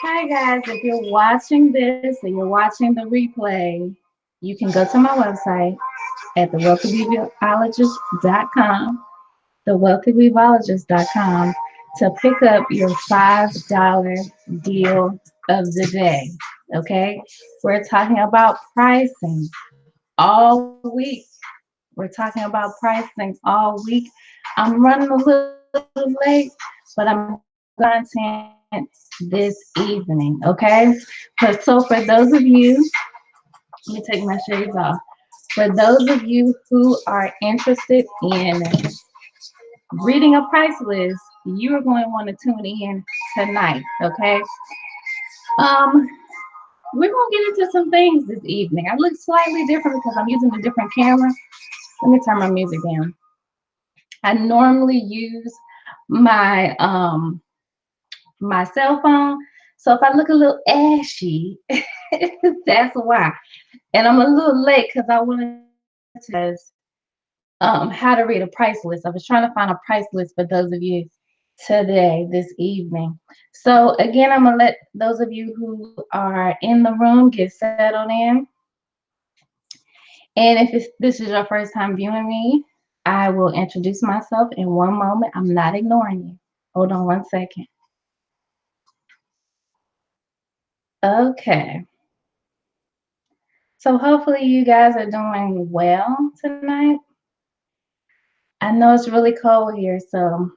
Hi guys, if you're watching this or you're watching the replay, you can go to my website at thewealthyweavologist.com, thewealthyweavologist.com, to pick up your $5 deal of the day. Okay? We're talking about pricing all week. We're talking about pricing all week. I'm running a little late, but I'm going to have content this evening, okay? So for those of you, let me take my shades off. For those of you who are interested in reading a price list, you are going to want to tune in tonight, okay? Um, we're going to get into some things this evening. I look slightly different because I'm using a different camera. Let me turn my music down. I normally use my my cell phone. So if I look a little ashy, that's why. And I'm a little late because I wanted to guys how to read a price list. I was trying to find a price list for those of you today, this evening. So again, I'm gonna let those of you who are in the room get settled in. And if this is your first time viewing me, I will introduce myself in one moment. I'm not ignoring you. Hold on one second. Okay. So hopefully you guys are doing well tonight. I know it's really cold here, so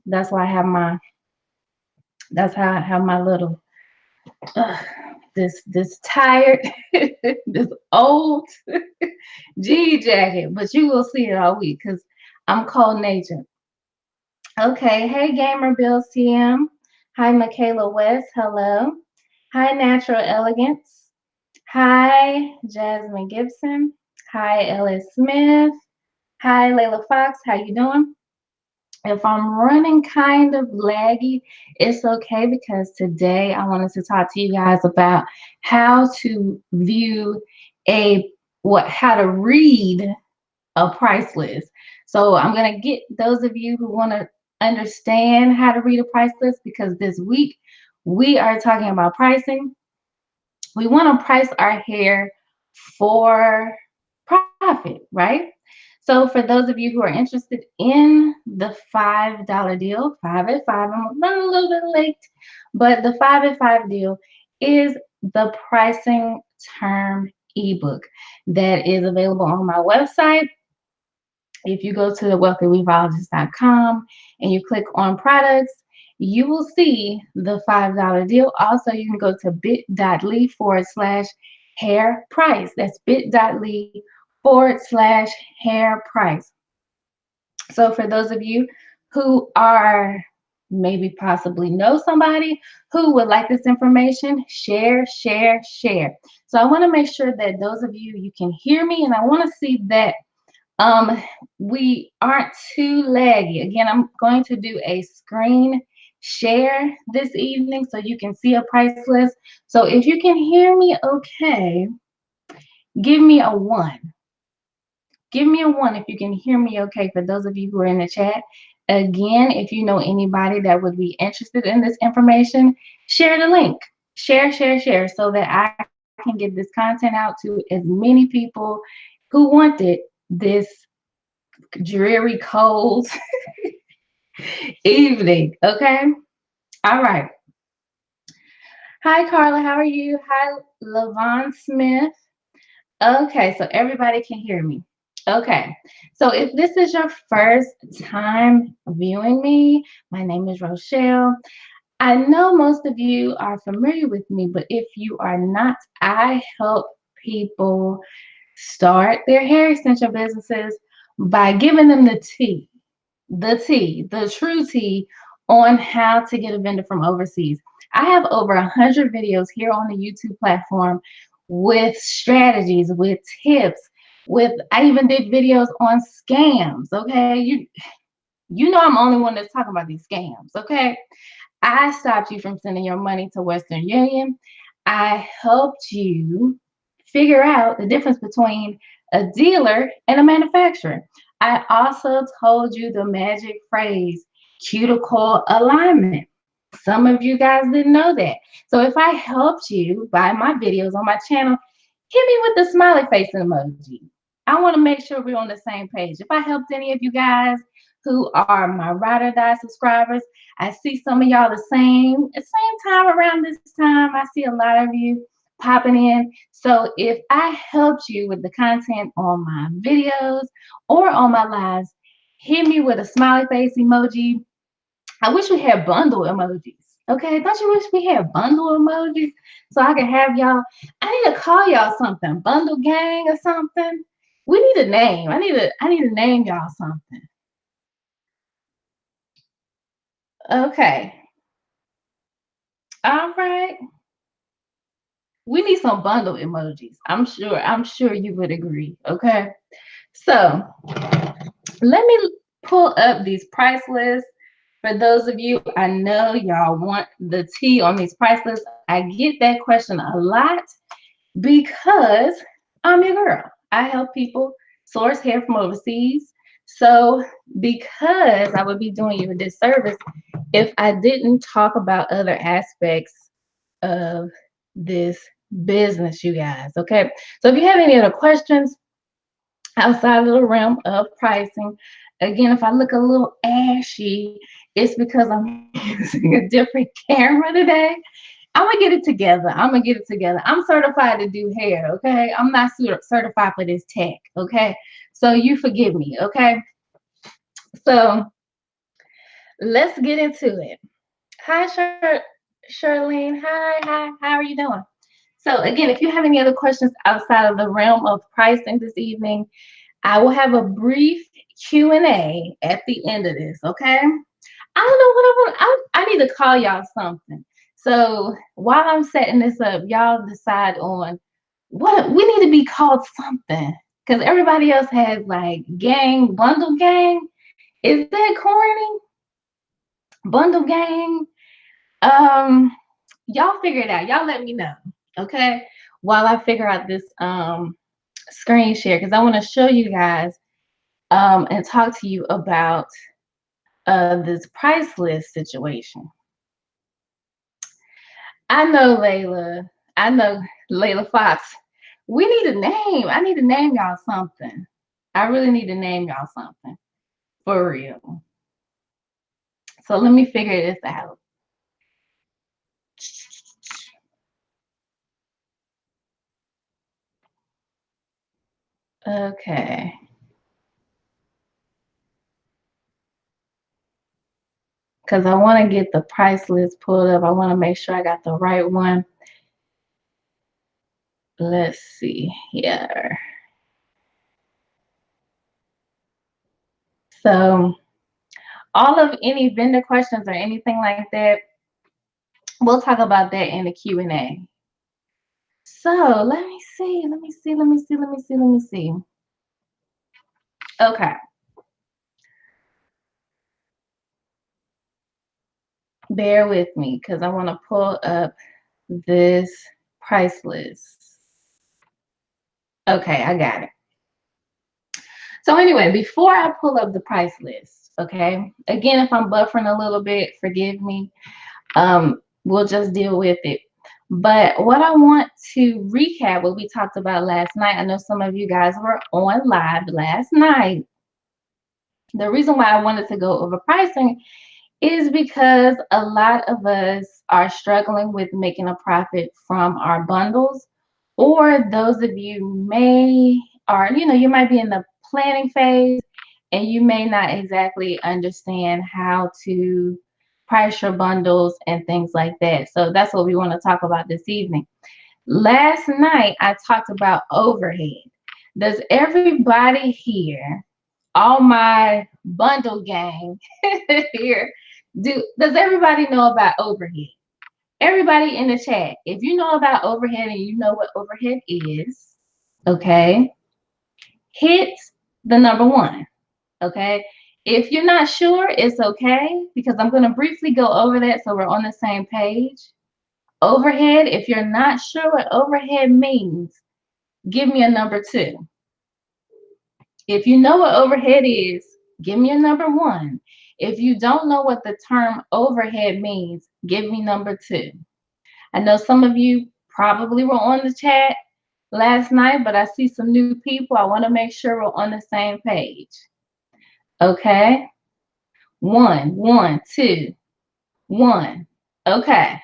that's why I have my that's how I have my little this tired this old jean jacket, but you will see it all week because I'm cold natured. Okay, hey Gamer Bills TM. Hi Michaela West, hello. Hi Natural Elegance. Hi Jasmine Gibson. Hi Ellis Smith. Hi Layla Fox, how you doing? If I'm running kind of laggy, it's okay because today I wanted to talk to you guys about how to view how to read a price list. So I'm going to get those of you who want to understand how to read a price list because this week we are talking about pricing. We want to price our hair for profit, right? So for those of you who are interested in the $5 deal, 5 at 5, I'm running a little bit late, but the 5 at 5 deal is the pricing term ebook that is available on my website. If you go to thewealthyweavologist.com and you click on products, you will see the $5 deal. Also, you can go to bit.ly/hair price. That's bit.ly/hair price. So for those of you who are maybe possibly know somebody who would like this information, share, share, share. So I want to make sure that those of you can hear me, and I want to see that we aren't too laggy. Again, I'm going to do a screen share this evening so you can see a price list. So if you can hear me okay, give me a 1. Give me a 1 if you can hear me okay for those of you who are in the chat. Again, if you know anybody that would be interested in this information, share the link. Share, share, share so that I can get this content out to as many people who want it this dreary, cold evening. Okay. All right. Hi, Carla. How are you? Hi, Lavon Smith. Okay. So everybody can hear me. Okay. So if this is your first time viewing me, my name is Rochelle. I know most of you are familiar with me, but if you are not, I help people start their hair extension businesses by giving them the true tea on how to get a vendor from overseas. I have over 100 videos here on the YouTube platform with strategies, with tips, I even did videos on scams, okay? You know I'm the only one that's talking about these scams, okay? I stopped you from sending your money to Western Union. I helped you figure out the difference between a dealer and a manufacturer. I also told you the magic phrase, cuticle alignment. Some of you guys didn't know that. So if I helped you by my videos on my channel, hit me with the smiley face emoji. I want to make sure we're on the same page. If I helped any of you guys who are my ride or die subscribers, I see some of y'all the same time around this time. I see a lot of you popping in. So if I helped you with the content on my videos or on my lives, hit me with a smiley face emoji. I wish we had bundle emojis. Okay, don't you wish we had bundle emojis so I can have y'all? I need to call y'all something, bundle gang or something. We need a name. I need to name y'all something. Okay, all right. We need some bundle emojis. I'm sure you would agree. Okay, so let me pull up these price lists. For those of you, I know y'all want the tea on these price lists. I get that question a lot because I'm your girl. I help people source hair from overseas. So, because I would be doing you a disservice if I didn't talk about other aspects of this business, you guys. Okay. So, if you have any other questions outside of the realm of pricing, again, if I look a little ashy, it's because I'm using a different camera today. I'm gonna get it together. I'm certified to do hair, okay? I'm not certified for this tech, okay? So you forgive me, okay? So let's get into it. Hi, Charlene. Hi. How are you doing? So again, if you have any other questions outside of the realm of pricing this evening, I will have a brief Q&A at the end of this, okay? I don't know what I want. I need to call y'all something. So while I'm setting this up, y'all decide on what we need to be called something. Because everybody else has like gang, bundle gang. Is that corny? Bundle gang. Um, y'all figure it out. Y'all let me know. Okay. While I figure out this screen share, because I want to show you guys and talk to you about this price list situation. I know Layla. I know Layla Fox. We need a name. I need to name y'all something. I really need to name y'all something for real. So let me figure this out. Okay. Because I want to get the price list pulled up. I want to make sure I got the right one. Let's see here. So all of any vendor questions or anything like that, we'll talk about that in the Q&A. So let me see. Okay, bear with me because I want to pull up this price list. Okay, I got it. So anyway, before I pull up the price list, okay, again, if I'm buffering a little bit, forgive me. We'll just deal with it. But what I want to recap what we talked about last night. I know some of you guys were on live last night. The reason why I wanted to go over pricing is because a lot of us are struggling with making a profit from our bundles, or those of you you might be in the planning phase and you may not exactly understand how to price your bundles and things like that. So that's what we want to talk about this evening. Last night I talked about overhead. Does everybody here, all my bundle gang here, does everybody know about overhead? Everybody in the chat, if you know about overhead and you know what overhead is, okay, hit the number 1. Okay. If you're not sure, it's okay because I'm going to briefly go over that so we're on the same page. Overhead, if you're not sure what overhead means, give me a number 2. If you know what overhead is, give me a number one. If you don't know what the term overhead means, give me number two. I know some of you probably were on the chat last night, but I see some new people. I want to make sure we're on the same page. Okay. One, two, one. Okay.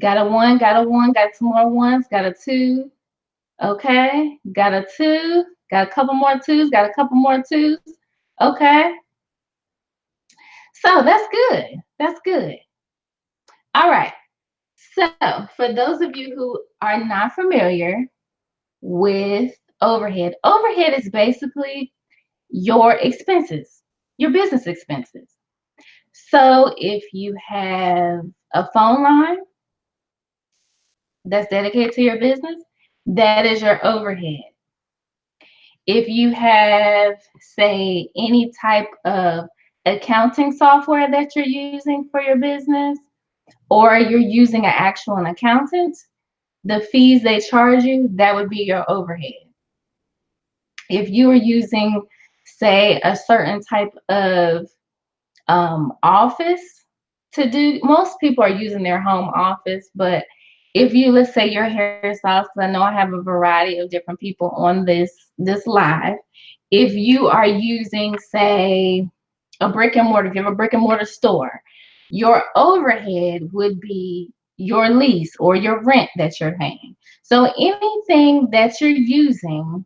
Got a one, got a one, got two more ones, got a two. Okay. Got a two, got a couple more twos, got a couple more twos. Okay. So that's good. That's good. All right. So for those of you who are not familiar with overhead, overhead is basically your expenses, your business expenses. So if you have a phone line that's dedicated to your business, that is your overhead. If you have, say, any type of accounting software that you're using for your business, or you're using an actual accountant, the fees they charge you, that would be your overhead. If you are using, say, a certain type of office to do, most people are using their home office, but if you, let's say your hairstylist, because I know I have a variety of different people on this live, if you are using, say, a brick and mortar, if you have a brick and mortar store, your overhead would be your lease or your rent that you're paying. So anything that you're using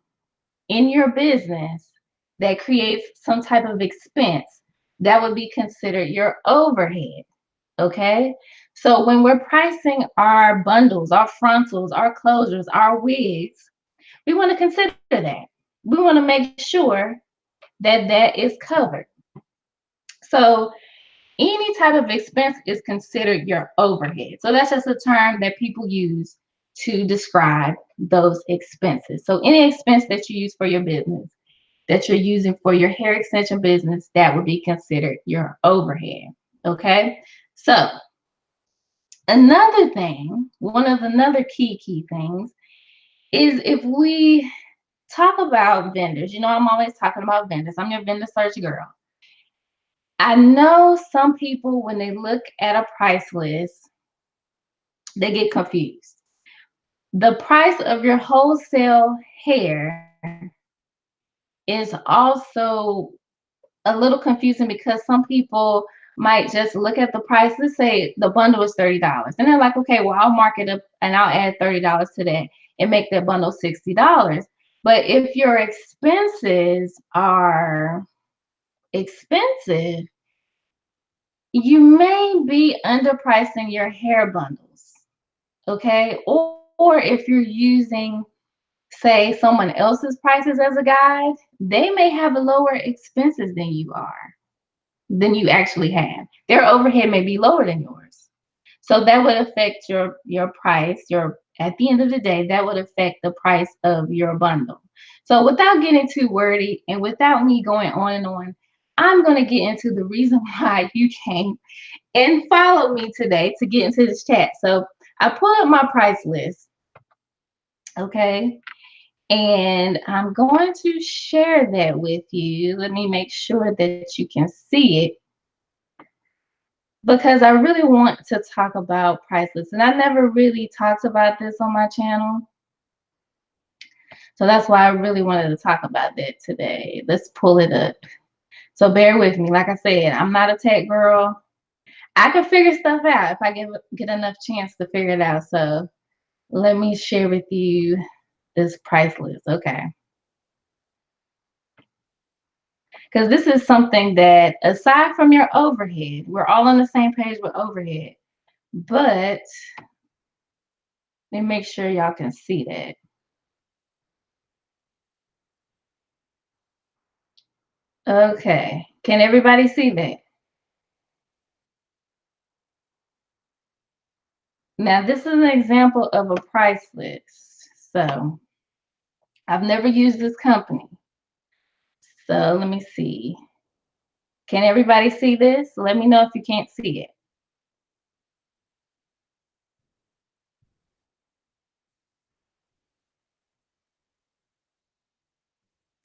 in your business that creates some type of expense, that would be considered your overhead. Okay. So when we're pricing our bundles, our frontals, our closures, our wigs, we want to consider that. We want to make sure that that is covered. So any type of expense is considered your overhead. So that's just a term that people use to describe those expenses. So any expense that you use for your business, that you're using for your hair extension business, that would be considered your overhead. Okay. So another thing, one of another key things is if we talk about vendors, I'm always talking about vendors. I'm your vendor search girl. I know some people, when they look at a price list, they get confused. The price of your wholesale hair is also a little confusing because some people might just look at the price. Let's say the bundle is $30, and they're like, okay, well, I'll mark it up and I'll add $30 to that and make that bundle $60. But if your expenses are expensive, you may be underpricing your hair bundles, okay? Or if you're using, say, someone else's prices as a guide, they may have lower expenses than you actually have. Their overhead may be lower than yours. So that would affect your price. At the end of the day, that would affect the price of your bundle. So without getting too wordy and without me going on and on, I'm going to get into the reason why you came and followed me today to get into this chat. So I pulled up my price list, okay? And I'm going to share that with you. Let me make sure that you can see it, because I really want to talk about PriceList. And I never really talked about this on my channel. So that's why I really wanted to talk about that today. Let's pull it up. So bear with me. Like I said, I'm not a tech girl. I can figure stuff out if I get enough chance to figure it out. So let me share with you this price list. Okay. Because this is something that, aside from your overhead, we're all on the same page with overhead. But let me make sure y'all can see that. Okay. Can everybody see that? Now, this is an example of a price list. So I've never used this company. So let me see. Can everybody see this? Let me know if you can't see it.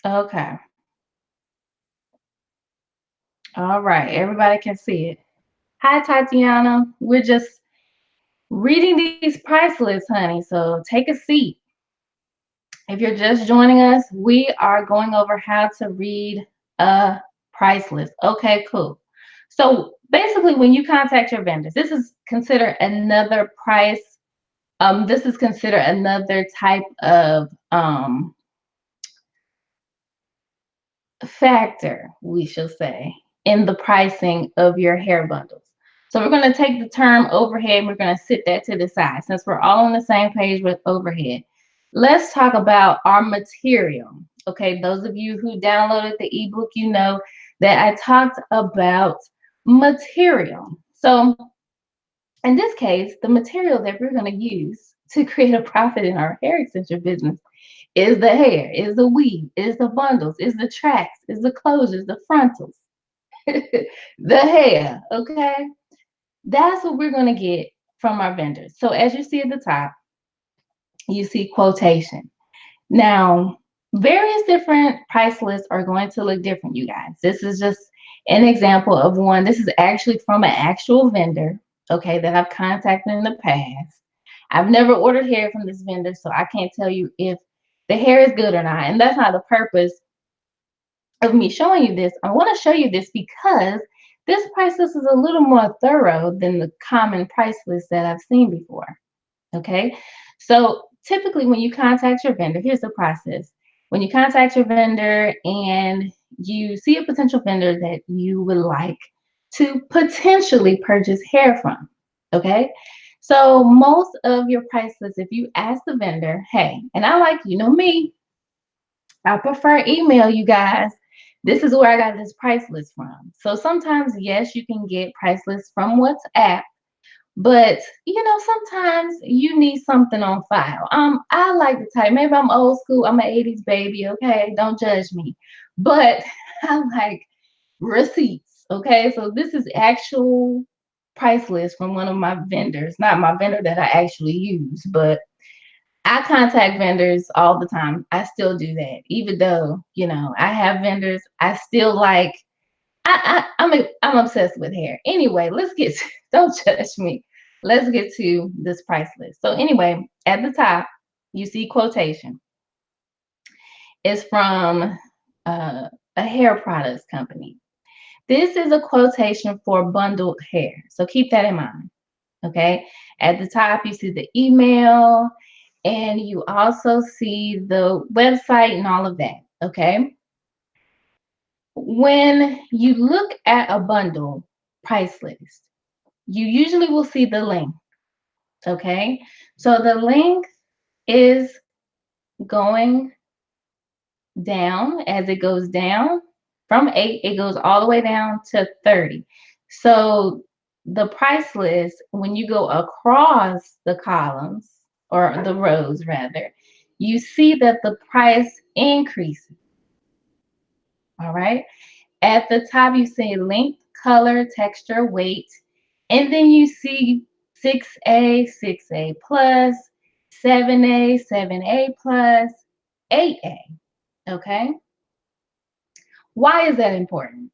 Okay. All right. Everybody can see it. Hi, Tatiana. We're just reading these price lists, honey. So take a seat. If you're just joining us, we are going over how to read a price list. Okay, cool. So basically, when you contact your vendors, this is considered another price. This is considered another type of factor, we shall say, in the pricing of your hair bundles. So we're going to take the term overhead and we're going to sit that to the side since we're all on the same page with overhead. Let's talk about our material. Okay, those of you who downloaded the ebook, you know that I talked about material. So in this case, the material that we're going to use to create a profit in our hair extension business is the hair, is the weave, is the bundles, is the tracks, is the closures, the frontals, the hair, okay? That's what we're going to get from our vendors. So as you see at the top, you see quotation. Now, various different price lists are going to look different, you guys. This is just an example of one. This is actually from an actual vendor, okay, that I've contacted in the past. I've never ordered hair from this vendor, so I can't tell you if the hair is good or not. And that's not the purpose of me showing you this. I want to show you this because this price list is a little more thorough than the common price list that I've seen before. Okay, so typically when you contact your vendor, here's the process. When you contact your vendor and you see a potential vendor that you would like to potentially purchase hair from, okay? So most of your price lists, if you ask the vendor, hey, and I like, you know me, I prefer email, you guys. This is where I got this price list from. So sometimes, yes, you can get price lists from WhatsApp, but you know, sometimes you need something on file. I like the type. Maybe I'm old school. I'm an 80s baby. Okay, don't judge me. But I like receipts. Okay, so this is actual price list from one of my vendors. Not my vendor that I actually use, but I contact vendors all the time. I still do that, even though you know I have vendors. I still like. I'm obsessed with hair. Anyway, let's get to, don't judge me. Let's get to this price list. So anyway, at the top, you see quotation. It's from a hair products company. This is a quotation for bundled hair. So keep that in mind. Okay. At the top, you see the email and you also see the website and all of that. Okay. When you look at a bundle price list, you usually will see the length. Okay. So the length is going down. As it goes down from 8, it goes all the way down to 30. So the price list, when you go across the columns or the rows rather, you see that the price increases. All right. At the top, you see length, color, texture, weight, and then you see 6A, 6A plus, 7A, 7A plus, 8A. Okay. Why is that important?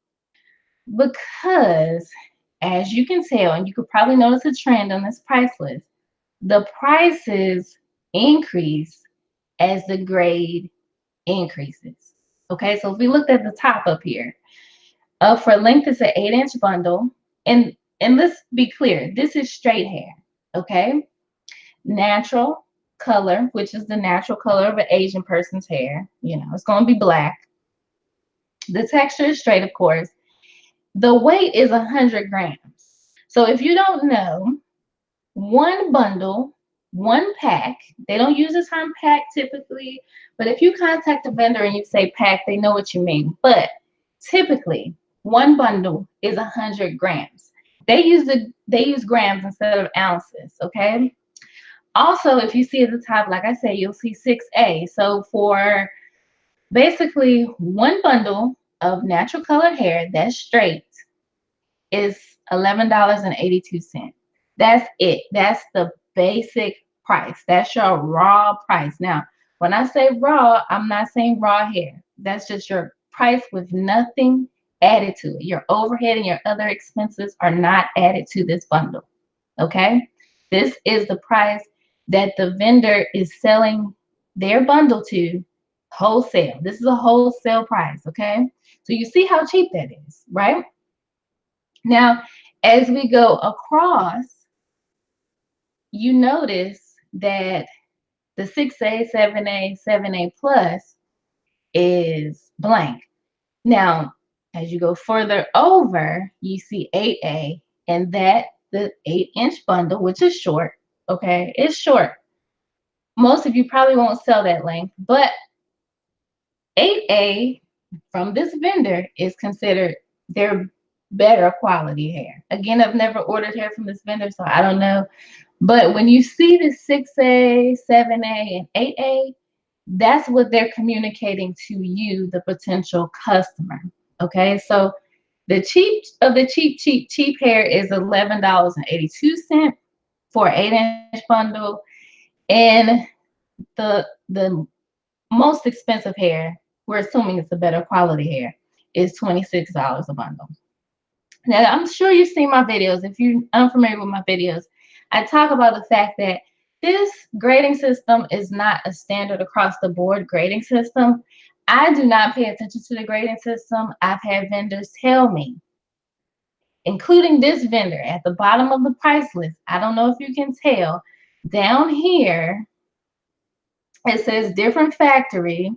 Because as you can tell, and you could probably notice a trend on this price list, the prices increase as the grade increases. Okay, so if we looked at the top up here, for length, it's an 8-inch bundle. And let's be clear, this is straight hair. Okay, natural color, which is the natural color of an Asian person's hair. You know, it's going to be black. The texture is straight, of course. The weight is 100 grams. So if you don't know, one bundle, one pack, they don't use the term pack typically, but if you contact a vendor and you say pack, they know what you mean. But typically, one bundle is 100 grams. They use grams instead of ounces, okay? Also, if you see at the top, like I said, you'll see 6A. So for basically one bundle of natural colored hair that's straight is $11.82. That's it. That's the basic price. That's your raw price. Now, when I say raw, I'm not saying raw hair. That's just your price with nothing added to it. Your overhead and your other expenses are not added to this bundle. Okay? This is the price that the vendor is selling their bundle to wholesale. This is a wholesale price. Okay? So you see how cheap that is, right? Now, as we go across, you notice that the 6A, 7A, 7A plus is blank. Now, as you go further over, you see 8A, and that the 8-inch bundle, which is short, okay, it's short. Most of you probably won't sell that length, but 8A from this vendor is considered their better quality hair. Again, I've never ordered hair from this vendor, so I don't know. But when you see the 6A, 7A, and 8A, that's what they're communicating to you, the potential customer. Okay, so the cheap of the cheap hair is $11.82 for an 8-inch bundle, and the most expensive hair, we're assuming it's a better quality hair, is $26 a bundle. Now, I'm sure you've seen my videos. If you're unfamiliar with my videos, I talk about the fact that this grading system is not a standard across the board grading system. I do not pay attention to the grading system. I've had vendors tell me, including this vendor at the bottom of the price list. I don't know if you can tell. Down here, it says different factory.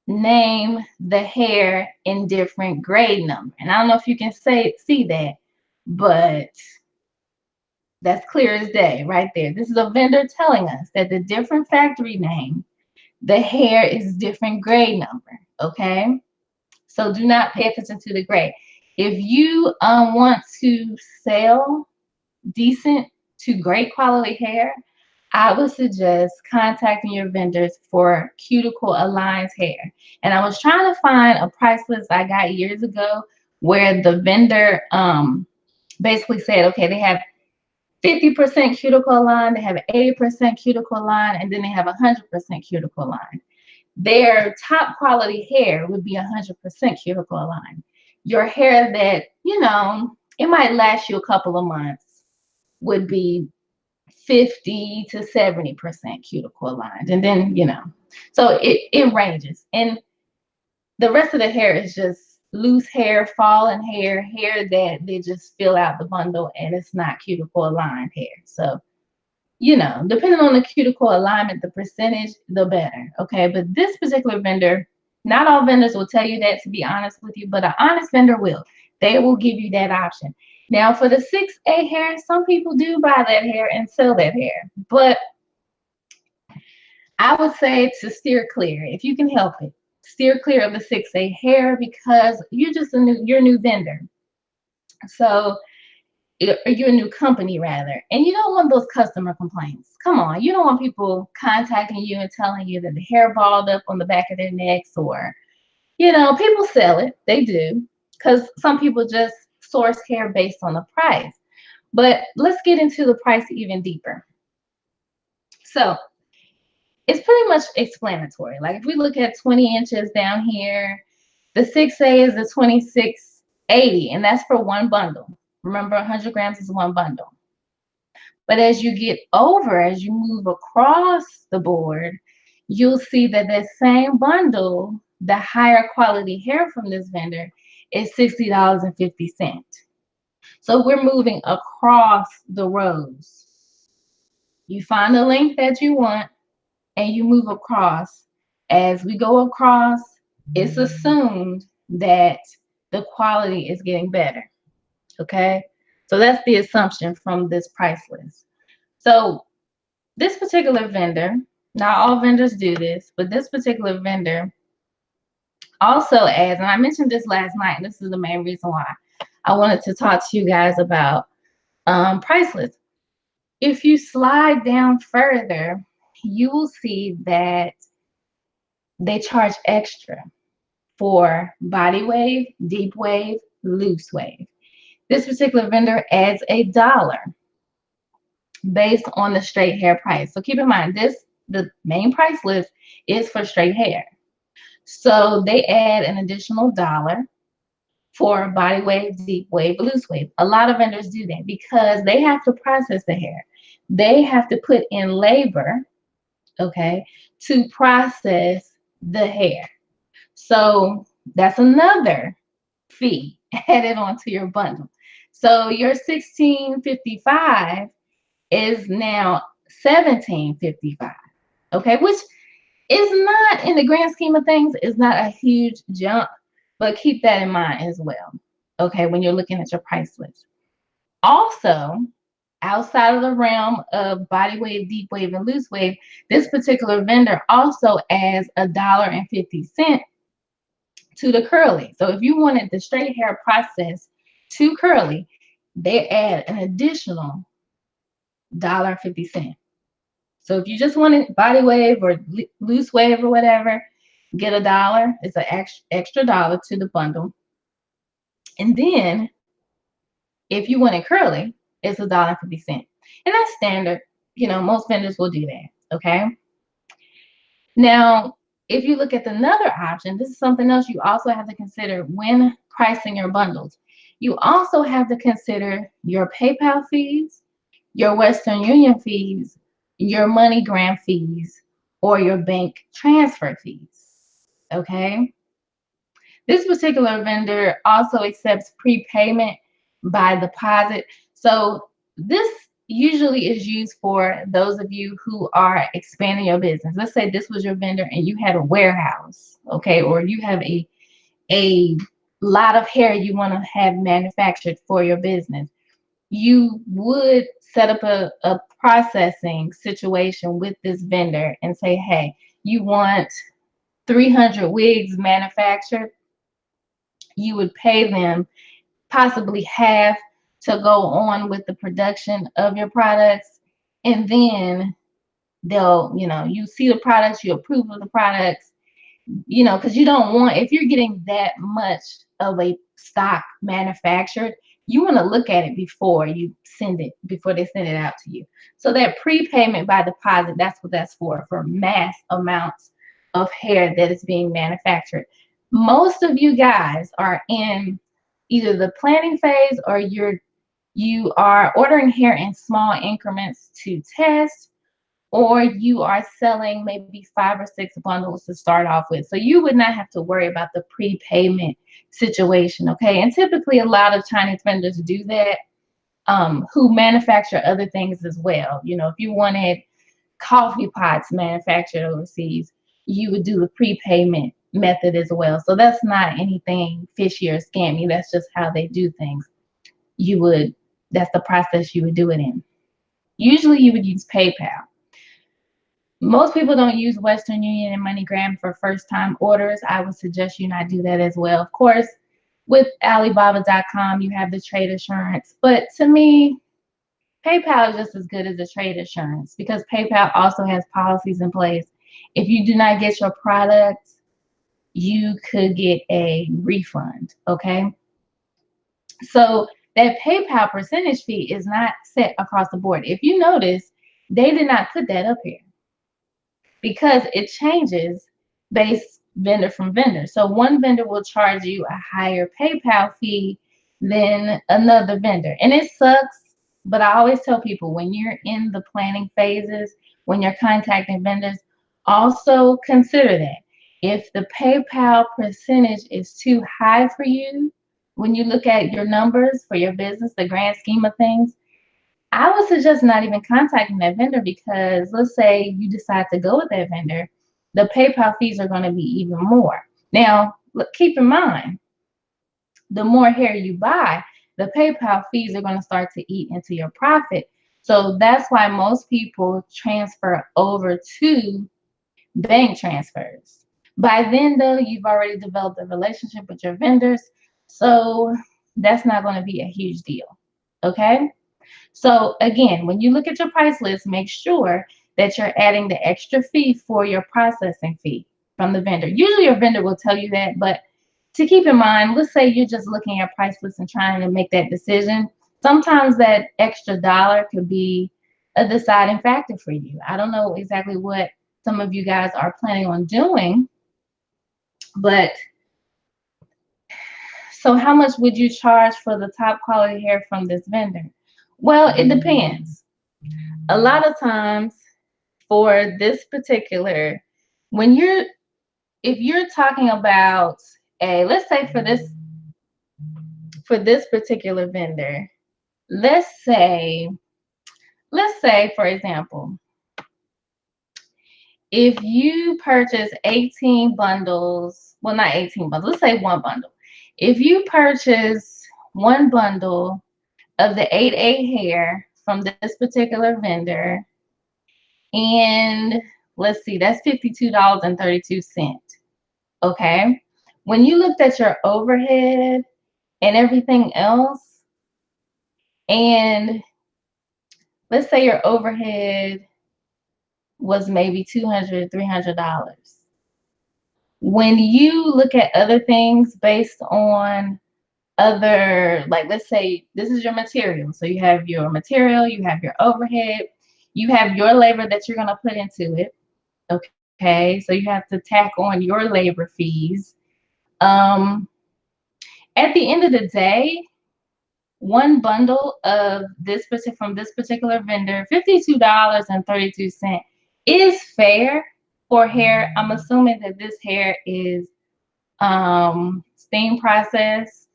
Name the hair in different grade number. And I don't know if you can see that, but that's clear as day right there. This is a vendor telling us that the different factory name, the hair is different grade number, okay? So do not pay attention to the grade. If you want to sell decent to great quality hair, I would suggest contacting your vendors for cuticle aligned hair. And I was trying to find a price list I got years ago where the vendor basically said, okay, they have 50% cuticle line, they have 80% cuticle line, and then they have 100% cuticle line. Their top quality hair would be 100% cuticle line. Your hair that, it might last you a couple of months would be 50 to 70% cuticle aligned. And then, so it ranges. And the rest of the hair is just loose hair, fallen hair that they just fill out the bundle, and it's not cuticle aligned hair. So, depending on the cuticle alignment, the percentage, the better. Okay. But this particular vendor, not all vendors will tell you that, to be honest with you, but an honest vendor will. They will give you that option. Now, for the 6A hair, some people do buy that hair and sell that hair, but I would say to steer clear, if you can help it, steer clear of the 6A hair, because you're a new vendor. So you're a new company rather, and you don't want those customer complaints. Come on, you don't want people contacting you and telling you that the hair balled up on the back of their necks, or people sell it. They do, because some people just source hair based on the price. But let's get into the price even deeper. So it's pretty much explanatory. Like if we look at 20 inches down here, the 6A is the 2680, and that's for one bundle. Remember, 100 grams is one bundle. But as you get over, as you move across the board, you'll see that that same bundle, the higher quality hair from this vendor, is $60.50. So we're moving across the rows. You find the length that you want and you move across. As we go across, it's assumed that the quality is getting better. Okay? So that's the assumption from this price list. So this particular vendor, not all vendors do this, but this particular vendor also adds, and I mentioned this last night, and this is the main reason why I wanted to talk to you guys about PriceList. If you slide down further, you will see that they charge extra for body wave, deep wave, loose wave. This particular vendor adds $1 based on the straight hair price. So keep in mind, this the main price list is for straight hair. So they add an additional dollar for body wave, deep wave, loose wave. A lot of vendors do that because they have to process the hair. They have to put in labor, okay, to process the hair. So that's another fee added onto your bundle. So your 1655 is now 1755. Okay, which is not, in the grand scheme of things, is not a huge jump, but keep that in mind as well. Okay, when you're looking at your price list. Also, outside of the realm of body wave, deep wave, and loose wave, this particular vendor also adds $1.50 to the curly. So if you wanted the straight hair process to curly, they add an additional $1.50. So if you just wanted body wave or loose wave or whatever, get a dollar. It's an extra dollar to the bundle. And then if you want it curly, it's $1.50. And that's standard. You know, most vendors will do that. Okay. Now, if you look at another option, this is something else you also have to consider when pricing your bundles. You also have to consider your PayPal fees, your Western Union fees, your MoneyGram fees, or your bank transfer fees. Okay. This particular vendor also accepts prepayment by deposit. So this usually is used for those of you who are expanding your business. Let's say this was your vendor and you had a warehouse, okay, or you have a lot of hair you want to have manufactured for your business. You would set up a processing situation with this vendor and say, hey, you want 300 wigs manufactured. You would pay them possibly half to go on with the production of your products, and then they'll, you see the products, you approve of the products, because you don't want, if you're getting that much of a stock manufactured, you want to look at it before they send it out to you. So that prepayment by deposit, that's what that's for mass amounts of hair that is being manufactured. Most of you guys are in either the planning phase, or you are ordering hair in small increments to test, or you are selling maybe 5 or 6 bundles to start off with. So you would not have to worry about the prepayment situation, okay? And typically a lot of Chinese vendors do that, who manufacture other things as well. If you wanted coffee pots manufactured overseas, you would do the prepayment method as well. So that's not anything fishy or scammy. That's just how they do things. That's the process you would do it in. Usually you would use PayPal. Most people don't use Western Union and MoneyGram for first-time orders. I would suggest you not do that as well. Of course, with Alibaba.com, you have the trade assurance. But to me, PayPal is just as good as the trade assurance, because PayPal also has policies in place. If you do not get your product, you could get a refund, okay? So that PayPal percentage fee is not set across the board. If you notice, they did not put that up here, because it changes based vendor from vendor. So one vendor will charge you a higher PayPal fee than another vendor. And it sucks, but I always tell people, when you're in the planning phases, when you're contacting vendors, also consider that. If the PayPal percentage is too high for you, when you look at your numbers for your business, the grand scheme of things, I would suggest not even contacting that vendor, because let's say you decide to go with that vendor, the PayPal fees are going to be even more. Now, look, keep in mind, the more hair you buy, the PayPal fees are going to start to eat into your profit. So that's why most people transfer over to bank transfers. By then, though, you've already developed a relationship with your vendors, so that's not going to be a huge deal. Okay? So again, when you look at your price list, make sure that you're adding the extra fee for your processing fee from the vendor. Usually your vendor will tell you that, but to keep in mind, let's say you're just looking at price list and trying to make that decision. Sometimes that extra dollar could be a deciding factor for you. I don't know exactly what some of you guys are planning on doing, but so how much would you charge for the top quality hair from this vendor? Well, it depends. A lot of times for this particular, when you're, if you're talking about a, let's say for this particular vendor, let's say for example, if you purchase 18 bundles, well, not 18 bundles, let's say one bundle. If you purchase one bundle of the 8A hair from this particular vendor, and let's see, that's $52.32. Okay. When you looked at your overhead and everything else, and let's say your overhead was maybe $200, $300. When you look at other things based on other, like let's say this is your material. So you have your material, you have your overhead, you have your labor that you're going to put into it. Okay. So you have to tack on your labor fees. Um, at the end of the day, one bundle of this from this particular vendor, $52.32 is fair for hair. I'm assuming that this hair is steam processed.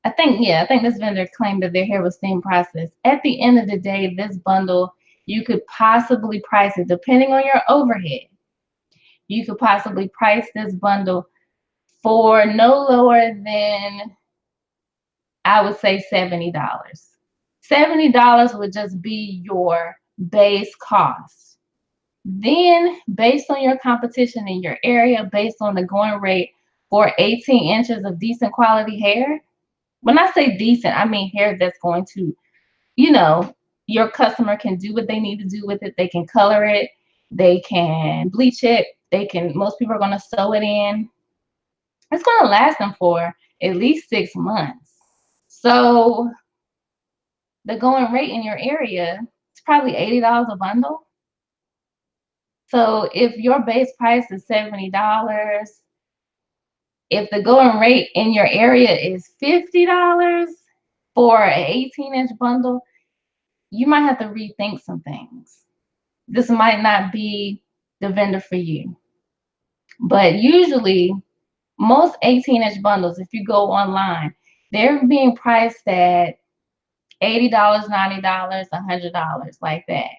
I think this vendor claimed that their hair was steam processed. At the end of the day, this bundle, you could possibly price it, depending on your overhead, you could possibly price this bundle for no lower than, I would say, $70. $70 would just be your base cost. Then, based on your competition in your area, based on the going rate for 18 inches of decent quality hair, when I say decent, I mean hair that's going to, you know, your customer can do what they need to do with it. They can color it, they can bleach it, they can, most people are going to sew it in. It's going to last them for at least 6 months. So the going rate in your area is probably $80 a bundle. So if your base price is $70, if the going rate in your area is $50 for an 18-inch bundle, you might have to rethink some things. This might not be the vendor for you. But usually, most 18-inch bundles, if you go online, they're being priced at $80, $90, $100, like that.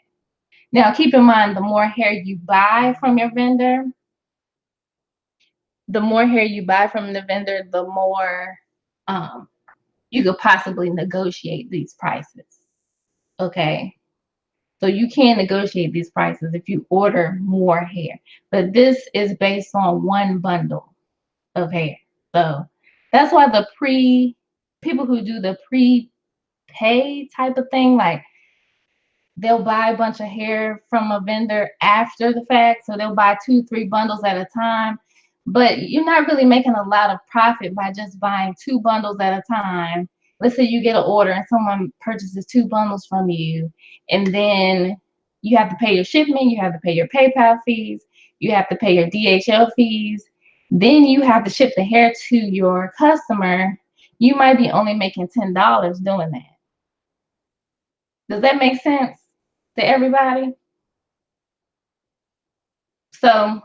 Now, keep in mind, the more hair you buy from your vendor, the more hair you buy from the vendor, the more you could possibly negotiate these prices. Okay. So you can negotiate these prices if you order more hair. But this is based on one bundle of hair. So that's why the people who do the prepay type of thing, like they'll buy a bunch of hair from a vendor after the fact. So they'll buy 2, 3 bundles at a time. But you're not really making a lot of profit by just buying 2 bundles at a time. Let's say you get an order and someone purchases 2 bundles from you, and then you have to pay your shipment, you have to pay your PayPal fees, you have to pay your DHL fees, then you have to ship the hair to your customer. You might be only making $10 doing that. Does that make sense to everybody? So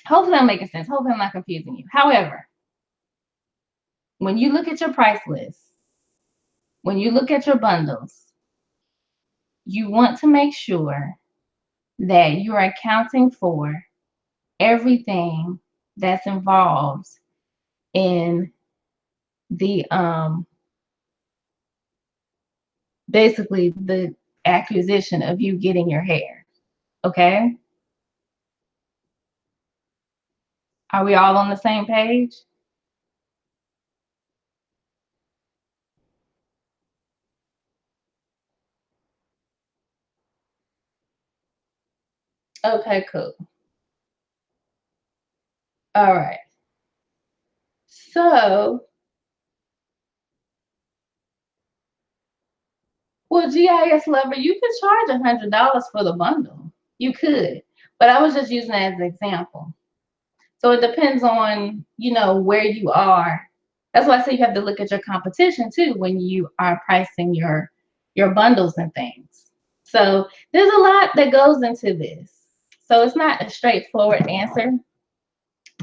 hopefully I'm making sense. Hopefully I'm not confusing you. However, when you look at your price list, when you look at your bundles, you want to make sure that you are accounting for everything that's involved in the basically the acquisition of you getting your hair. Okay? Are we all on the same page? Okay, cool. All right. So Well, GIS lover, you could charge $100 for the bundle. You could, but I was just using that as an example. So it depends on, where you are. That's why I say you have to look at your competition too when you are pricing your bundles and things. So there's a lot that goes into this. So it's not a straightforward answer.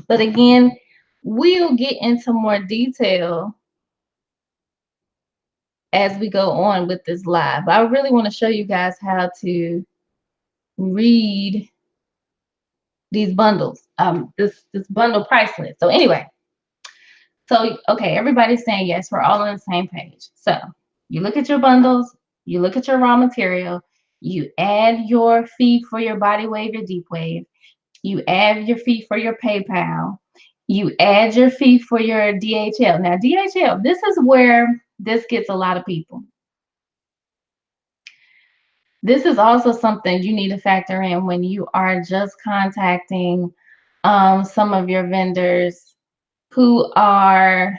But again, we'll get into more detail as we go on with this live. I really want to show you guys how to read these bundles, this bundle price list. So anyway, so okay, everybody's saying yes, we're all on the same page. So you look at your bundles, you look at your raw material, you add your fee for your body wave, your deep wave, you add your fee for your PayPal, you add your fee for your DHL. Now DHL, this is where this gets a lot of people. This is also something you need to factor in when you are just contacting some of your vendors who are,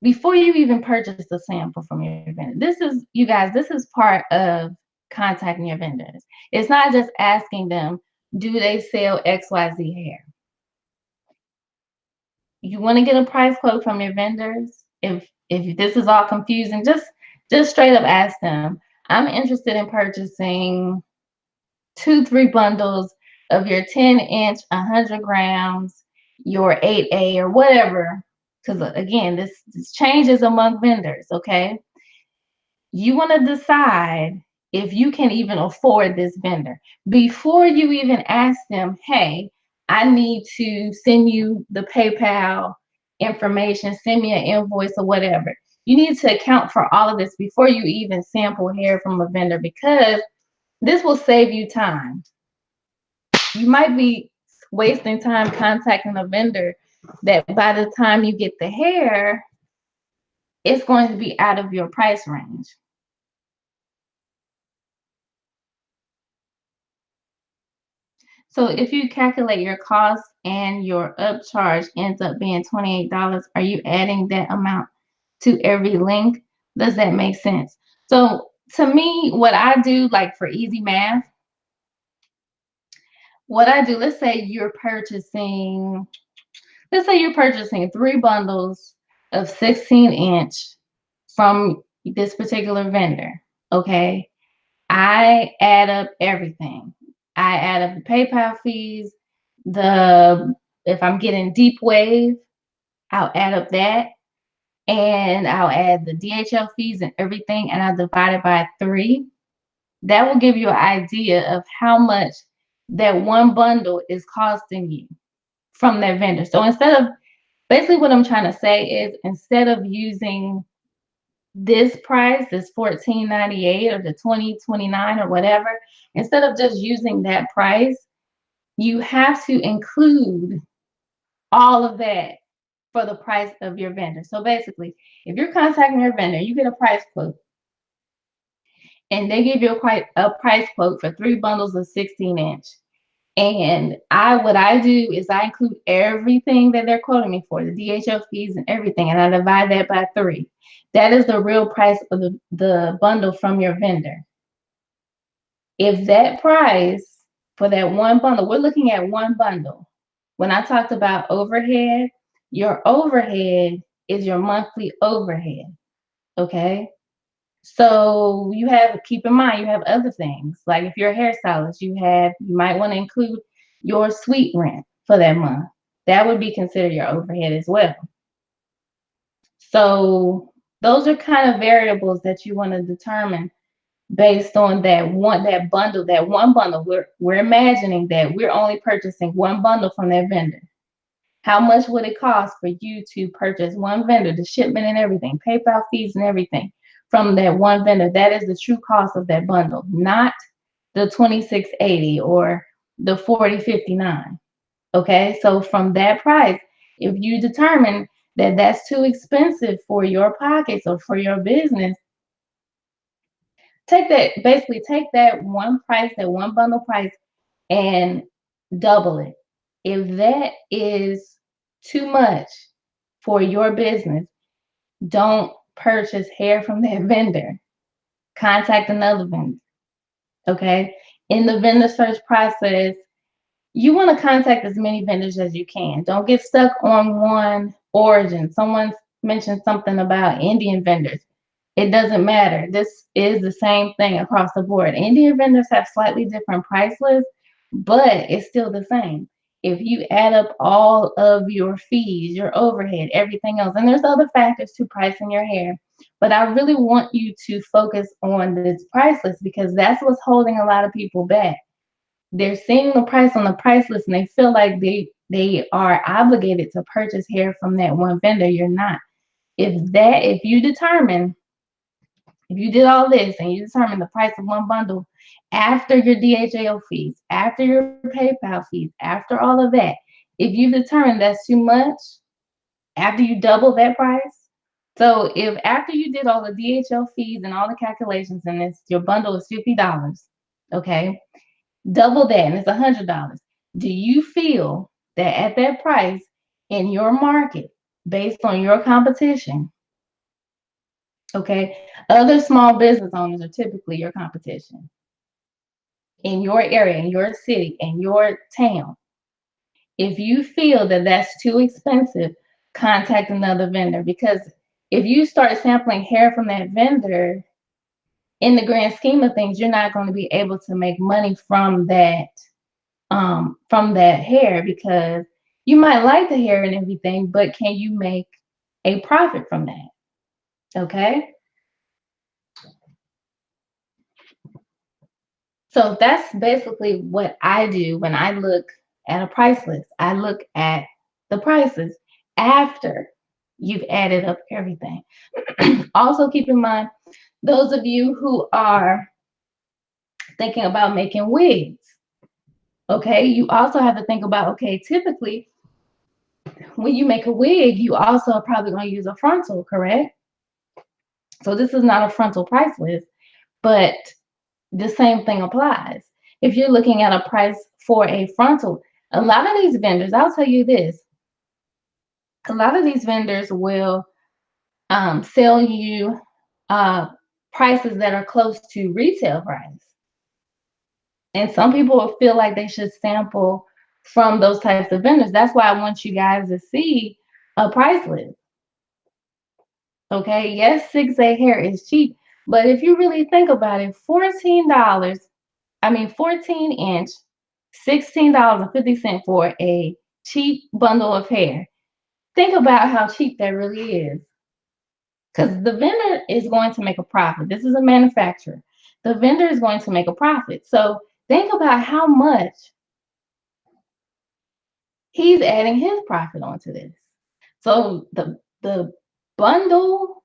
before you even purchase the sample from your vendor. This is, you guys, this is part of contacting your vendors. It's not just asking them, do they sell XYZ hair? You want to get a price quote from your vendors. If this is all confusing, just straight up ask them, I'm interested in purchasing 2-3 bundles of your 10-inch 100 grams, your 8A or whatever, because again, this changes among vendors. Okay, you want to decide if you can even afford this vendor before you even ask them, hey, I need to send you the PayPal information, send me an invoice or whatever. You need to account for all of this before you even sample hair from a vendor, because this will save you time. You might be wasting time contacting a vendor that by the time you get the hair, it's going to be out of your price range. So if you calculate your cost and your upcharge ends up being $28, are you adding that amount to every link? Does that make sense? So to me, what I do, like for easy math, what I do, let's say you're purchasing 3 bundles of 16-inch from this particular vendor. Okay. I add up everything. I add up the PayPal fees, if I'm getting deep wave, I'll add up that, and I'll add the DHL fees and everything, and I divide it by 3. That will give you an idea of how much that one bundle is costing you from that vendor. So basically what I'm trying to say is, instead of using this price, this $14.98 or the $20.29 or whatever, instead of just using that price, you have to include all of that for the price of your vendor. So basically, if you're contacting your vendor, you get a price quote, and they give you a price quote for 3 bundles of 16-inch. And what I do is I include everything that they're quoting me for, the DHL fees and everything, and I divide that by 3. That is the real price of the bundle from your vendor. If that price for that one bundle, we're looking at one bundle. When I talked about overhead, your overhead is your monthly overhead. Okay. So keep in mind, you have other things. Like if you're a hairstylist, you might want to include your suite rent for that month. That would be considered your overhead as well. So those are kind of variables that you want to determine based on that one bundle. We're imagining that we're only purchasing one bundle from that vendor. How much would it cost for you to purchase one vendor, the shipment and everything, PayPal fees and everything from that one vendor? That is the true cost of that bundle, not the $26.80 or the $40.59. Okay, so from that price, if you determine that that's too expensive for your pockets or for your business, take that one price, that one bundle price, and double it. If that is too much for your business, don't purchase hair from that vendor. contact another vendor. Okay. In the vendor search process, you want to contact as many vendors as you can. Don't get stuck on one origin. Someone mentioned something about Indian vendors. It doesn't matter. This is the same thing across the board. Indian vendors have slightly different price lists, but it's still the same. If you add up all of your fees, your overhead, everything else, and there's other factors to pricing your hair, but I really want you to focus on this price list because that's what's holding a lot of people back. They're seeing the price on the price list and they feel like they are obligated to purchase hair from that one vendor. You're not. If you determine, if you did all this and you determine the price of one bundle after your DHL fees, after your PayPal fees, after all of that, if you determine that's too much, after you double that price, so if after you did all the DHL fees and all the calculations and this your bundle is $50, okay, double that and it's $100. Do you feel that at that price in your market, based on your competition, okay, other small business owners are typically your competition in your area, in your city, in your town. If you feel that that's too expensive, contact another vendor because if you start sampling hair from that vendor, in the grand scheme of things, you're not going to be able to make money from that hair because you might like the hair and everything, but can you make a profit from that? Okay. So that's basically what I do when I look at a price list. I look at the prices after you've added up everything. Also, keep in mind, those of you who are thinking about making wigs, okay, you also have to think about, okay, typically when you make a wig, you also are probably going to use a frontal, correct? So this is not a frontal price list, but the same thing applies. If you're looking at a price for a frontal, a lot of these vendors, I'll tell you this, a lot of these vendors will sell you uh, prices that are close to retail price. And some people will feel like they should sample from those types of vendors. That's why I want you guys to see a price list. Okay, yes, 6A hair is cheap, but if you really think about it, $14, 14-inch, $16.50 for a cheap bundle of hair. Think about how cheap that really is. Because the vendor is going to make a profit. This is a manufacturer. The vendor is going to make a profit. So think about how much he's adding his profit onto this. So the bundle,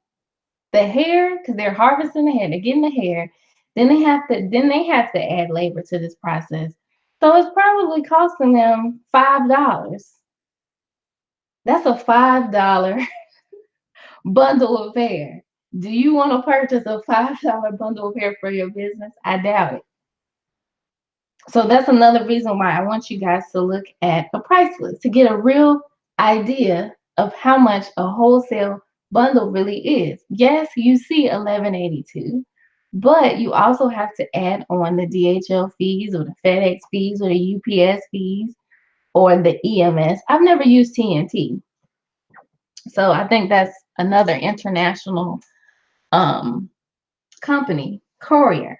the hair, because they're harvesting the hair, they're getting the hair, then they have to add labor to this process. So it's probably costing them $5. That's a $5 bundle of hair. Do you want to purchase a $5 bundle of hair for your business? I doubt it. So that's another reason why I want you guys to look at a price list to get a real idea of how much a wholesale bundle really is. Yes, you see 1182, but you also have to add on the DHL fees or the FedEx fees or the UPS fees or the EMS. I've never used TNT. So I think that's another international um, company, courier.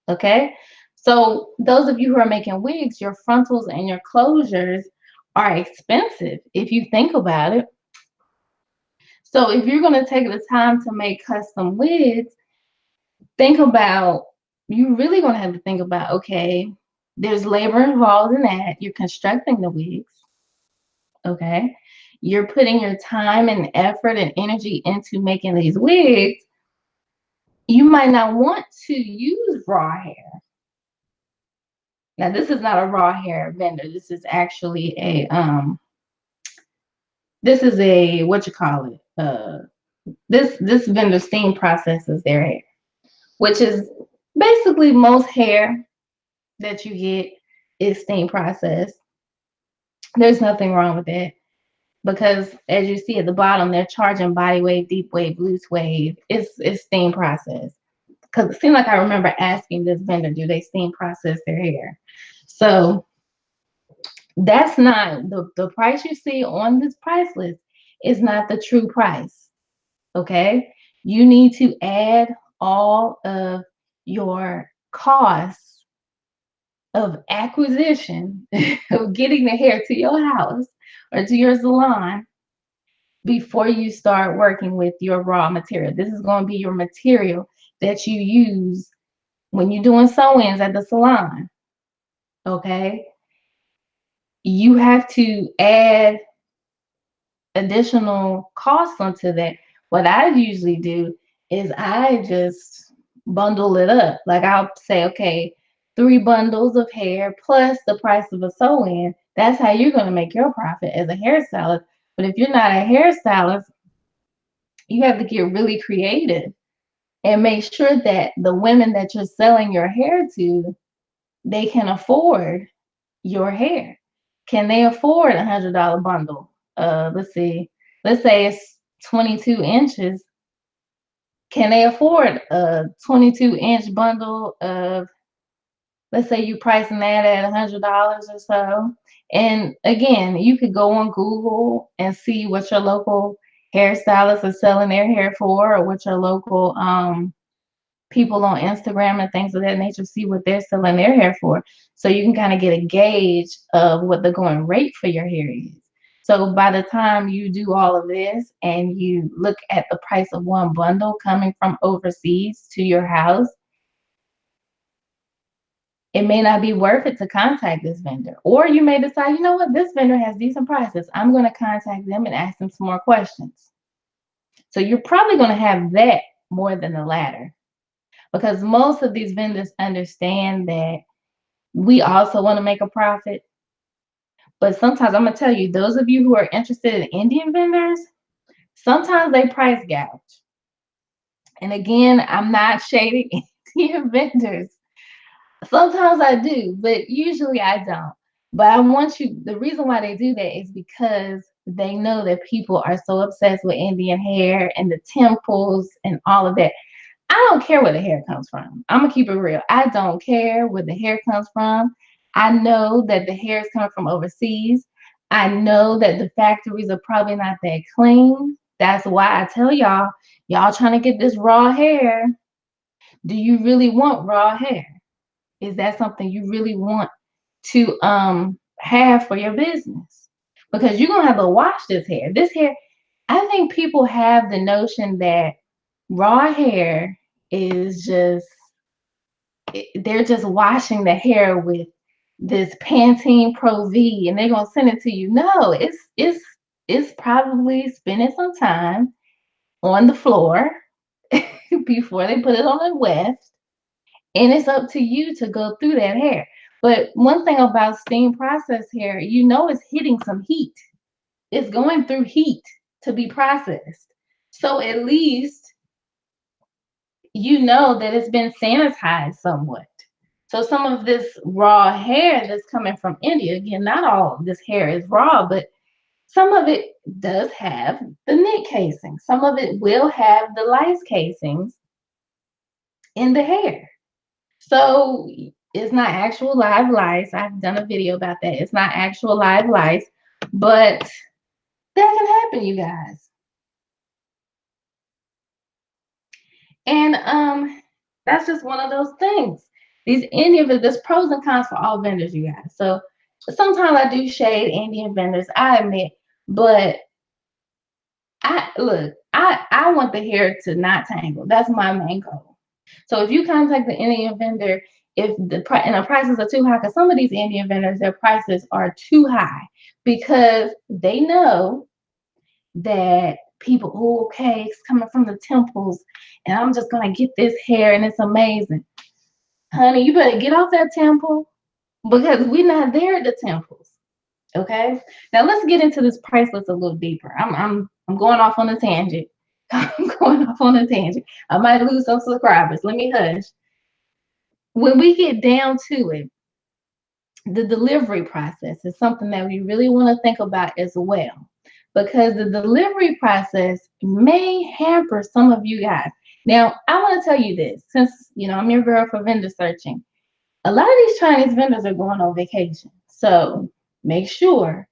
Okay. So those of you who are making wigs, your frontals and your closures are expensive if you think about it. So if you're going to take the time to make custom wigs, think about, you're really going to have to think about, okay, there's labor involved in that. You're constructing the wigs. Okay. You're putting your time and effort and energy into making these wigs. You might not want to use raw hair. Now, this is not a raw hair vendor. This is actually a what you call it? This vendor steam processes their hair, which is basically most hair that you get is steam processed. There's nothing wrong with that because as you see at the bottom, they're charging body wave, deep wave, loose wave. It's steam processed. because it seemed like I remember asking this vendor, do they steam process their hair? So that's not the price you see on this price list is not the true price. Okay. You need to add all of your costs of acquisition of getting the hair to your house or to your salon before you start working with your raw material. This is going to be your material that you use when you're doing sew-ins at the salon. Okay. You have to add additional costs onto that. What I usually do is I just bundle it up. Like I'll say, okay, 3 bundles of hair plus the price of a sew-in. That's how you're going to make your profit as a hairstylist. But if you're not a hairstylist, you have to get really creative and make sure that the women that you're selling your hair to, they can afford your hair. Can they afford $100 bundle? Let's see. Let's say it's 22 inches. Can they afford a 22-inch bundle of, let's say you pricing that at $100 or so? And again, you could go on Google and see what your local hairstylists are selling their hair for, or what your local people on Instagram and things of that nature see what they're selling their hair for. So you can kind of get a gauge of what the going rate for your hair is. So by the time you do all of this and you look at the price of one bundle coming from overseas to your house, it may not be worth it to contact this vendor. Or you may decide, you know what, this vendor has decent prices. I'm going to contact them and ask them some more questions. So you're probably going to have that more than the latter, because most of these vendors understand that we also want to make a profit. But sometimes I'm going to tell you, those of you who are interested in Indian vendors, sometimes they price gouge. And again, I'm not shading Indian vendors. Sometimes I do, but usually I don't. But I want you, the reason why they do that is because they know that people are so obsessed with Indian hair and the temples and all of that. I don't care where the hair comes from. I'm gonna keep it real. I don't care where the hair comes from. I know that the hair is coming from overseas. I know that the factories are probably not that clean. That's why I tell y'all, y'all trying to get this raw hair. Do you really want raw hair? Is that something you really want to have for your business? Because you're gonna have to wash this hair. This hair, I think people have the notion that raw hair is just, they're just washing the hair with this Pantene Pro V and they're gonna send it to you. No, it's probably spending some time on the floor before they put it on the weft, and it's up to you to go through that hair. But one thing about steam processed hair, you know, it's hitting some heat. It's going through heat to be processed. So at least you know that it's been sanitized somewhat. So some of this raw hair that's coming from India, again, not all of this hair is raw, but some of it does have the knit casing. Some of it will have the lice casings in the hair. So it's not actual live lice. I've done a video about that. It's not actual live lice, but that can happen, you guys. And that's just one of those things. These Indian vendors, there's pros and cons for all vendors, you guys. So sometimes I do shade Indian vendors, I admit, but I want the hair to not tangle. That's my main goal. So if you contact the Indian vendor, if the prices are too high, because some of these Indian vendors, their prices are too high because they know that people, oh, okay, it's coming from the temples, and I'm just gonna get this hair and it's amazing. Honey, you better get off that temple because we're not there at the temples. Okay. Now let's get into this price list a little deeper. I'm going off on a tangent. I'm going off on a tangent. I might lose some subscribers. Let me hush. When we get down to it, the delivery process is something that we really want to think about as well, because the delivery process may hamper some of you guys. Now, I want to tell you this, since I'm your girl for vendor searching. A lot of these Chinese vendors are going on vacation. So make sure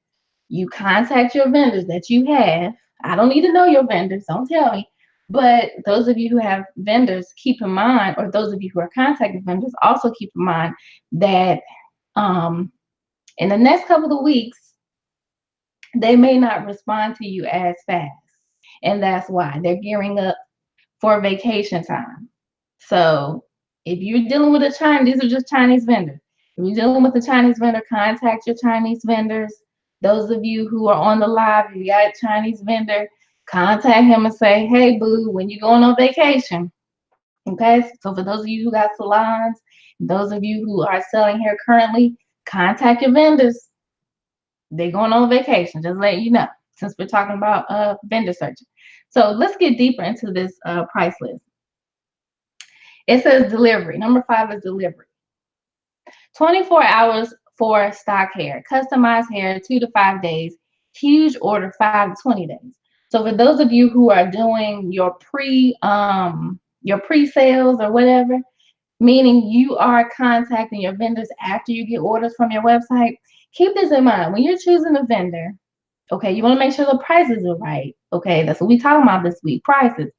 you contact your vendors that you have. I don't need to know your vendors, don't tell me. But those of you who have vendors, keep in mind, or those of you who are contacting vendors, also keep in mind that in the next couple of weeks, they may not respond to you as fast. And that's why they're gearing up for vacation time. So if you're dealing with a Chinese, these are just Chinese vendors. If you're dealing with a Chinese vendor, contact your Chinese vendors. Those of you who are on the live, if you got a Chinese vendor, contact him and say, hey, boo, when you going on vacation? Okay, so for those of you who got salons, those of you who are selling hair currently, contact your vendors. They're going on vacation, just letting you know, since we're talking about vendor searching. So let's get deeper into this price list. It says delivery. Number 5 is delivery. 24 hours for stock hair, customized hair, 2 to 5 days, huge order, 5 to 20 days. So for those of you who are doing your pre-sales or whatever, meaning you are contacting your vendors after you get orders from your website, keep this in mind. When you're choosing a vendor, okay, you want to make sure the prices are right. Okay, that's what we're talking about this week, prices.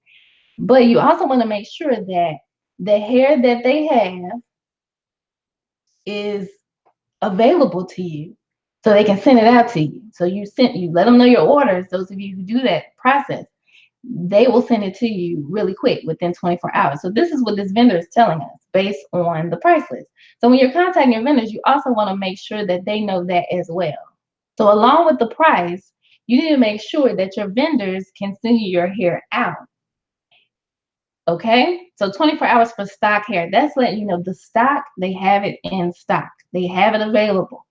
But you also want to make sure that the hair that they have is available to you so they can send it out to you. So you let them know your orders. Those of you who do that process, they will send it to you really quick within 24 hours. So this is what this vendor is telling us based on the price list. So when you're contacting your vendors, you also want to make sure that they know that as well. So along with the price, you need to make sure that your vendors can send you your hair out. Okay, so 24 hours for stock hair. That's letting you know the stock, they have it in stock. They have it available.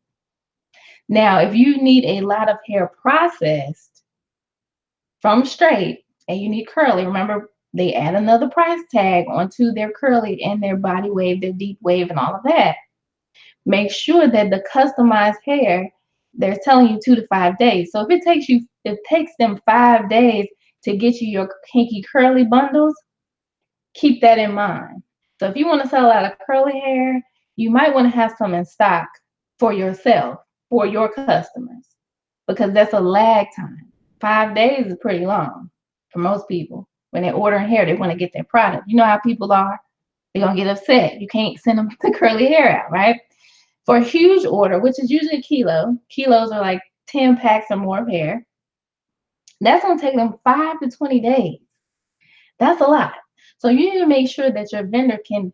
Now, if you need a lot of hair processed from straight and you need curly, remember they add another price tag onto their curly and their body wave, their deep wave, and all of that. Make sure that the customized hair, they're telling you 2 to 5 days. So if it takes them 5 days to get you your kinky curly bundles, keep that in mind. So if you want to sell a lot of curly hair, you might want to have some in stock for yourself, for your customers, because that's a lag time. 5 days is pretty long for most people. When they're ordering hair, they want to get their product. You know how people are. They're going to get upset. You can't send them the curly hair out, right? For a huge order, which is usually a kilo, kilos are like 10 packs or more of hair, that's going to take them 5 to 20 days. That's a lot. So you need to make sure that your vendor can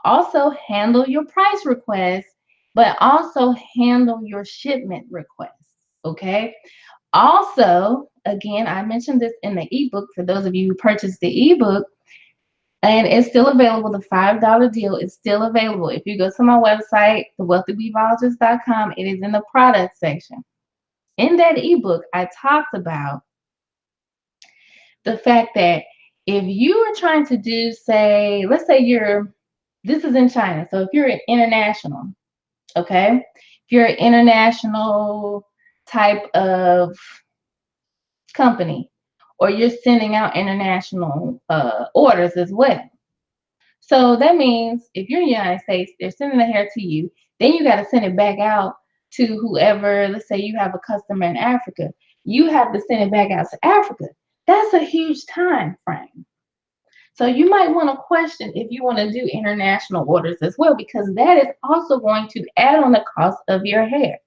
also handle your price requests, but also handle your shipment requests. Okay. Also, again, I mentioned this in the ebook for those of you who purchased the ebook, and it's still available. The $5 deal is still available. If you go to my website, thewealthyweavologist.com, it is in the product section. In that ebook, I talked about the fact that if you are trying to do, say, let's say this is in China. So if you're international, okay, if you're an international type of company, or you're sending out international orders as well. So that means if you're in the United States, they're sending the hair to you, then you got to send it back out to whoever. Let's say you have a customer in Africa, you have to send it back out to Africa. That's a huge time frame. So you might want to question if you want to do international orders as well, because that is also going to add on the cost of your hair.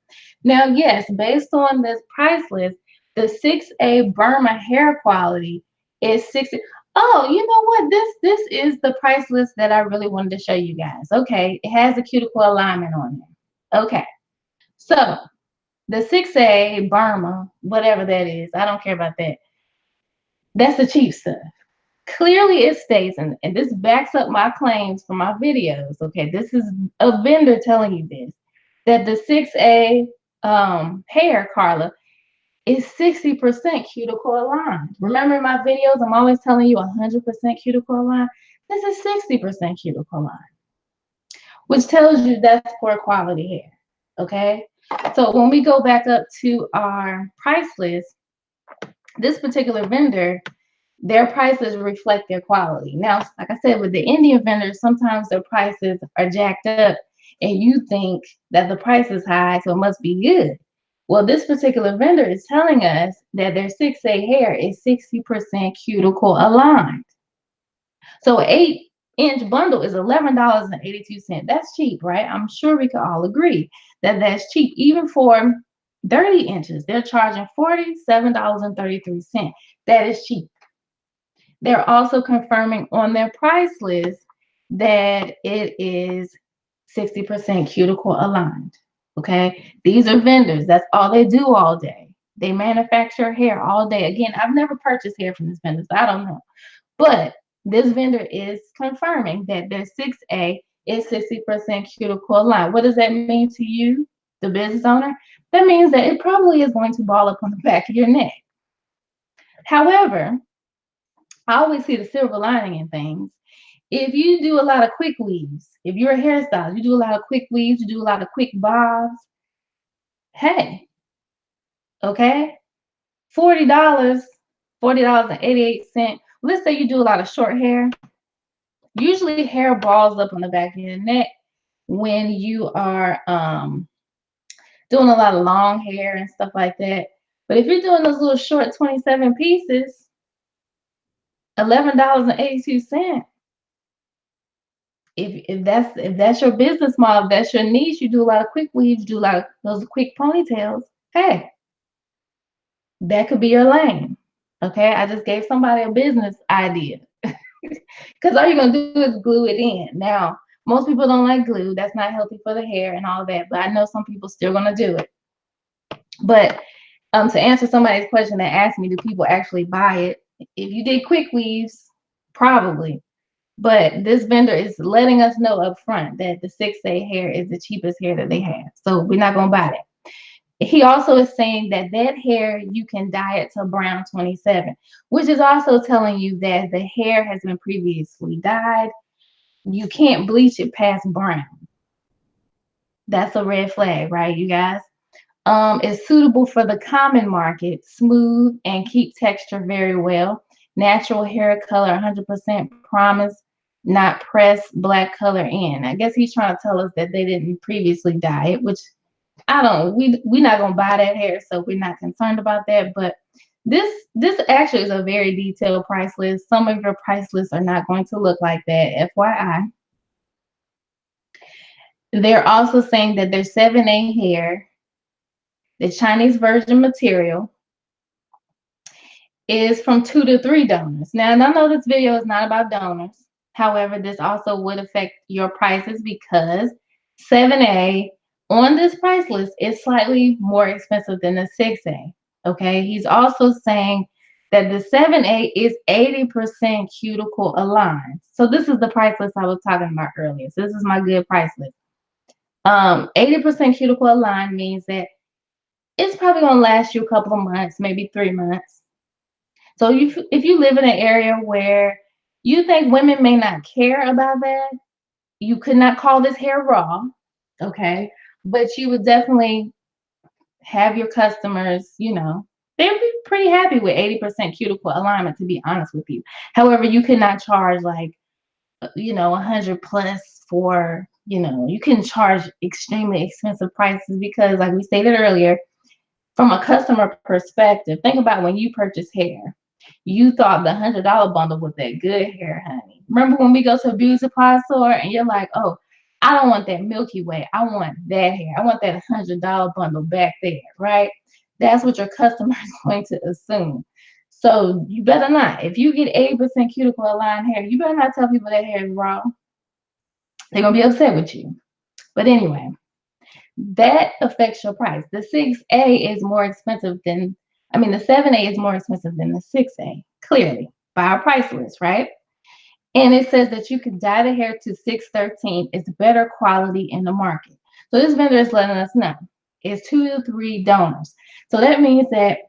Now, yes, based on this price list, the 6A Burma hair quality is 60. Oh, you know what? This is the price list that I really wanted to show you guys. Okay, it has a cuticle alignment on there. Okay, so the 6A Burma, whatever that is, I don't care about that. That's the cheap stuff. Clearly it states, and this backs up my claims for my videos, okay, this is a vendor telling you this, that the 6A hair, Carla, is 60% cuticle aligned. Remember in my videos, I'm always telling you 100% cuticle aligned. This is 60% cuticle aligned, which tells you that's poor quality hair, okay? So when we go back up to our price list, this particular vendor, their prices reflect their quality. Now, like I said, with the Indian vendors, sometimes their prices are jacked up and you think that the price is high, so it must be good. Well, this particular vendor is telling us that their 6A hair is 60% cuticle aligned. So an 8-inch bundle is $11.82. That's cheap, right? I'm sure we could all agree that that's cheap. Even for 30 inches, they're charging $47.33. That is cheap. They're also confirming on their price list that it is 60% cuticle aligned. Okay, these are vendors. That's all they do all day. They manufacture hair all day. Again, I've never purchased hair from this vendor, so I don't know. But this vendor is confirming that their 6A is 60% cuticle aligned. What does that mean to you, the business owner? That means that it probably is going to ball up on the back of your neck. However, I always see the silver lining in things. If you do a lot of quick weaves, if you're a hairstylist, you do a lot of quick weaves, you do a lot of quick bobs, hey, okay, $40, $40.88. Let's say you do a lot of short hair. Usually hair balls up on the back of your neck when you are doing a lot of long hair and stuff like that. But if you're doing those little short 27 pieces, $11.82. If that's your business model, if that's your niche, you do a lot of quick weaves, do a lot of those quick ponytails. Hey, that could be your lane. Okay, I just gave somebody a business idea because all you're gonna do is glue it in. Now, most people don't like glue. That's not healthy for the hair and all that. But I know some people still gonna do it. But to answer somebody's question that asked me, do people actually buy it? If you did quick weaves, probably. But this vendor is letting us know up front that the 6A hair is the cheapest hair that they have. So we're not going to buy that. He also is saying that that hair, you can dye it to brown 27, which is also telling you that the hair has been previously dyed. You can't bleach it past brown. That's a red flag, right, you guys? Is suitable for the common market, smooth and keep texture very well. Natural hair color, 100% promise, not pressed black color in. I guess he's trying to tell us that they didn't previously dye it, which I don't. We're not gonna buy that hair, so we're not concerned about that. But this actually is a very detailed price list. Some of your price lists are not going to look like that, FYI. They're also saying that their 7A hair, the Chinese version material, is from 2 to 3 donors. Now, I know this video is not about donors. However, this also would affect your prices because 7A on this price list is slightly more expensive than the 6A. Okay, he's also saying that the 7A is 80% cuticle aligned. So this is the price list I was talking about earlier. So this is my good price list. 80% cuticle aligned means that it's probably going to last you a couple of months, maybe 3 months. So if you live in an area where you think women may not care about that, you could not call this hair raw, okay? But you would definitely have your customers, they'd be pretty happy with 80% cuticle alignment, to be honest with you. However, you could not charge like, 100 plus for, you can charge extremely expensive prices because, like we stated earlier, from a customer perspective, think about when you purchase hair. You thought the $100 bundle was that good hair, honey. Remember when we go to a beauty supply store and you're like, oh, I don't want that Milky Way. I want that hair. I want that $100 bundle back there, right? That's what your customer is going to assume. So you better not. If you get 80% cuticle aligned hair, you better not tell people that hair is raw. They're going to be upset with you. But anyway, that affects your price. The 6A is more expensive than, the 7A is more expensive than the 6A, clearly, by our price list, right? And it says that you can dye the hair to 613. It's better quality in the market. So this vendor is letting us know it's 2 to 3 donors. So that means that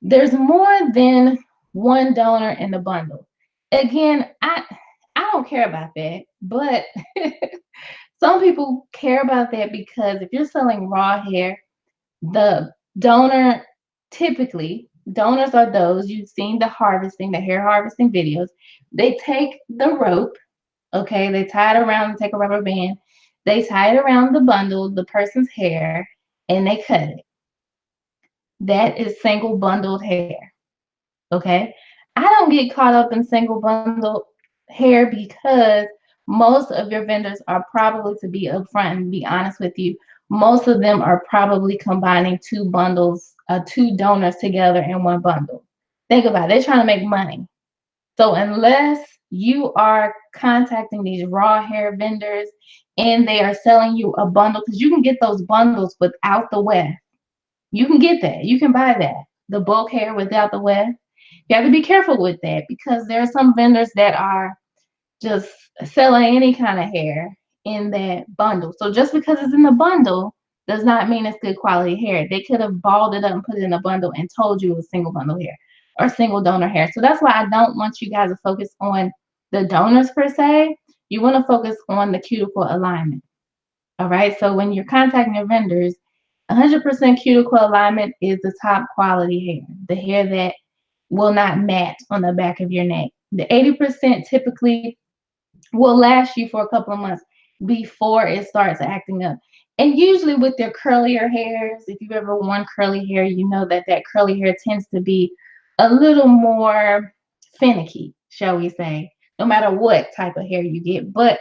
there's more than one donor in the bundle. Again, I don't care about that, but some people care about that because if you're selling raw hair, the donor typically, donors are those you've seen the hair harvesting videos. They take the rope, okay, they tie it around, take a rubber band, they tie it around the bundle, the person's hair, and they cut it. That is single bundled hair, okay? I don't get caught up in single bundled hair because most of your vendors are probably, to be upfront and be honest with you, most of them are probably combining two bundles, two donors together in one bundle. Think about it, they're trying to make money. So unless you are contacting these raw hair vendors and they are selling you a bundle, because you can get those bundles without the weft. You can get that. You can buy that. The bulk hair without the weft. You have to be careful with that because there are some vendors that are just selling any kind of hair in that bundle. So just because it's in the bundle does not mean it's good quality hair. They could have balled it up and put it in a bundle and told you it was single bundle hair or single donor hair. So that's why I don't want you guys to focus on the donors per se. You want to focus on the cuticle alignment. All right. So when you're contacting your vendors, 100% cuticle alignment is the top quality hair, the hair that will not mat on the back of your neck. The 80% typically will last you for a couple of months before it starts acting up. And usually with your curlier hairs, if you've ever worn curly hair, you know that that curly hair tends to be a little more finicky, shall we say, no matter what type of hair you get. But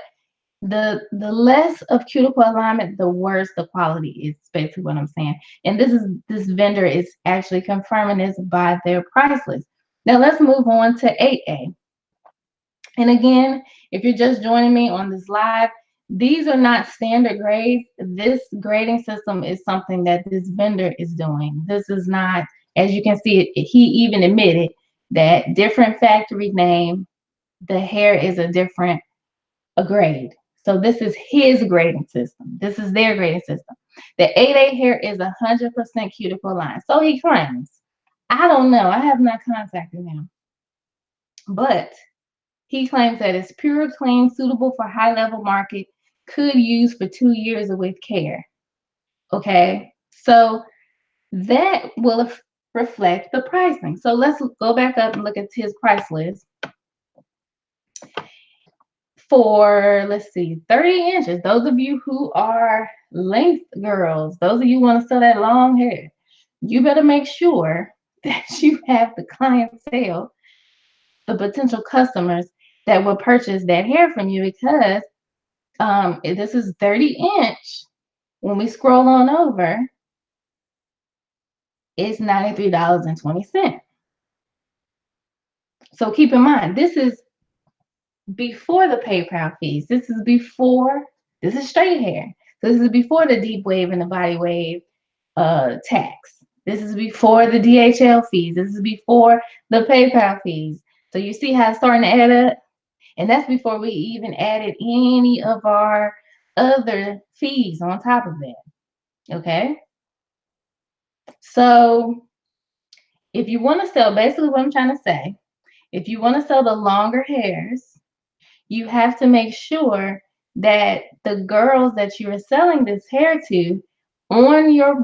the less of cuticle alignment, the worse the quality is, basically what I'm saying. And this vendor is actually confirming this by their price list. Now let's move on to 8A. And again, if you're just joining me on this live, these are not standard grades. This grading system is something that this vendor is doing. This is not, as you can see, he even admitted that different factory name, the hair is a different grade. So this is his grading system. This is their grading system. The 8A hair is 100% cuticle line. So he claims. I don't know. I have not contacted him. But he claims that it's pure, clean, suitable for high-level market, could use for 2 years with care. Okay, so that will reflect the pricing. So let's go back up and look at his price list for, let's see, 30 inches. Those of you who are length girls, those of you who want to sell that long hair, you better make sure that you have the clientele, the potential customers that will purchase that hair from you, because this is 30-inch. When we scroll on over, it's $93.20. So keep in mind, this is before the PayPal fees. This is straight hair. So this is before the deep wave and the body wave tax. This is before the DHL fees. This is before the PayPal fees. So you see how it's starting to add up? And that's before we even added any of our other fees on top of that. Okay? So if you want to sell, basically what I'm trying to say, if you want to sell the longer hairs, you have to make sure that the girls that you are selling this hair to,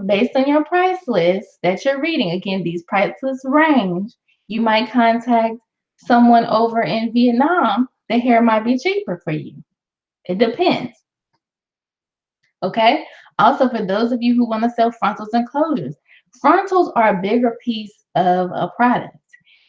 based on your price list that you're reading, again, these price lists range. You might contact someone over in Vietnam, the hair might be cheaper for you. It depends. Okay. Also, for those of you who want to sell frontals and closures, frontals are a bigger piece of a product.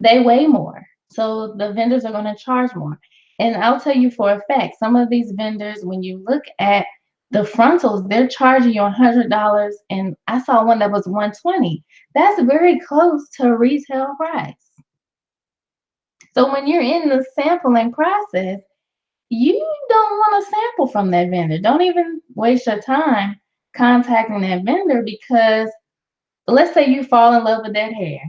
They weigh more. So the vendors are going to charge more. And I'll tell you for a fact, some of these vendors, when you look at the frontals, they're charging you $100. And I saw one that was $120. That's very close to retail price. So when you're in the sampling process, you don't want to sample from that vendor. Don't even waste your time contacting that vendor, because let's say you fall in love with that hair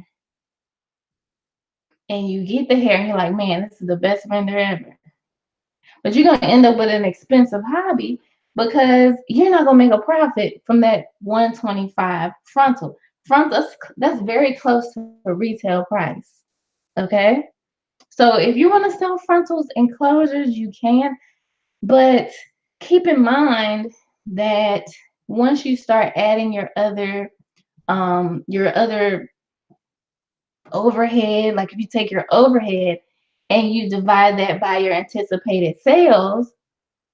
and you get the hair and you're like, man, this is the best vendor ever. But you're going to end up with an expensive hobby because you're not going to make a profit from that 125 frontal. That's very close to a retail price. Okay? So if you want to sell frontals and closures, you can. But keep in mind that once you start adding your other overhead, like if you take your overhead and you divide that by your anticipated sales,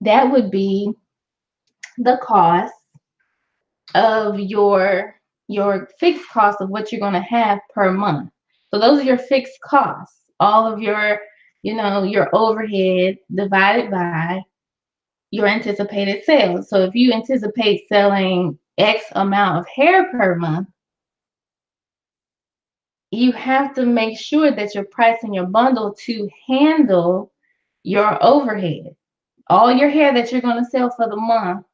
that would be the cost of your fixed cost of what you're going to have per month. So those are your fixed costs. All of your, your overhead divided by your anticipated sales. So if you anticipate selling X amount of hair per month, you have to make sure that you're pricing your bundle to handle your overhead. All your hair that you're going to sell for the month,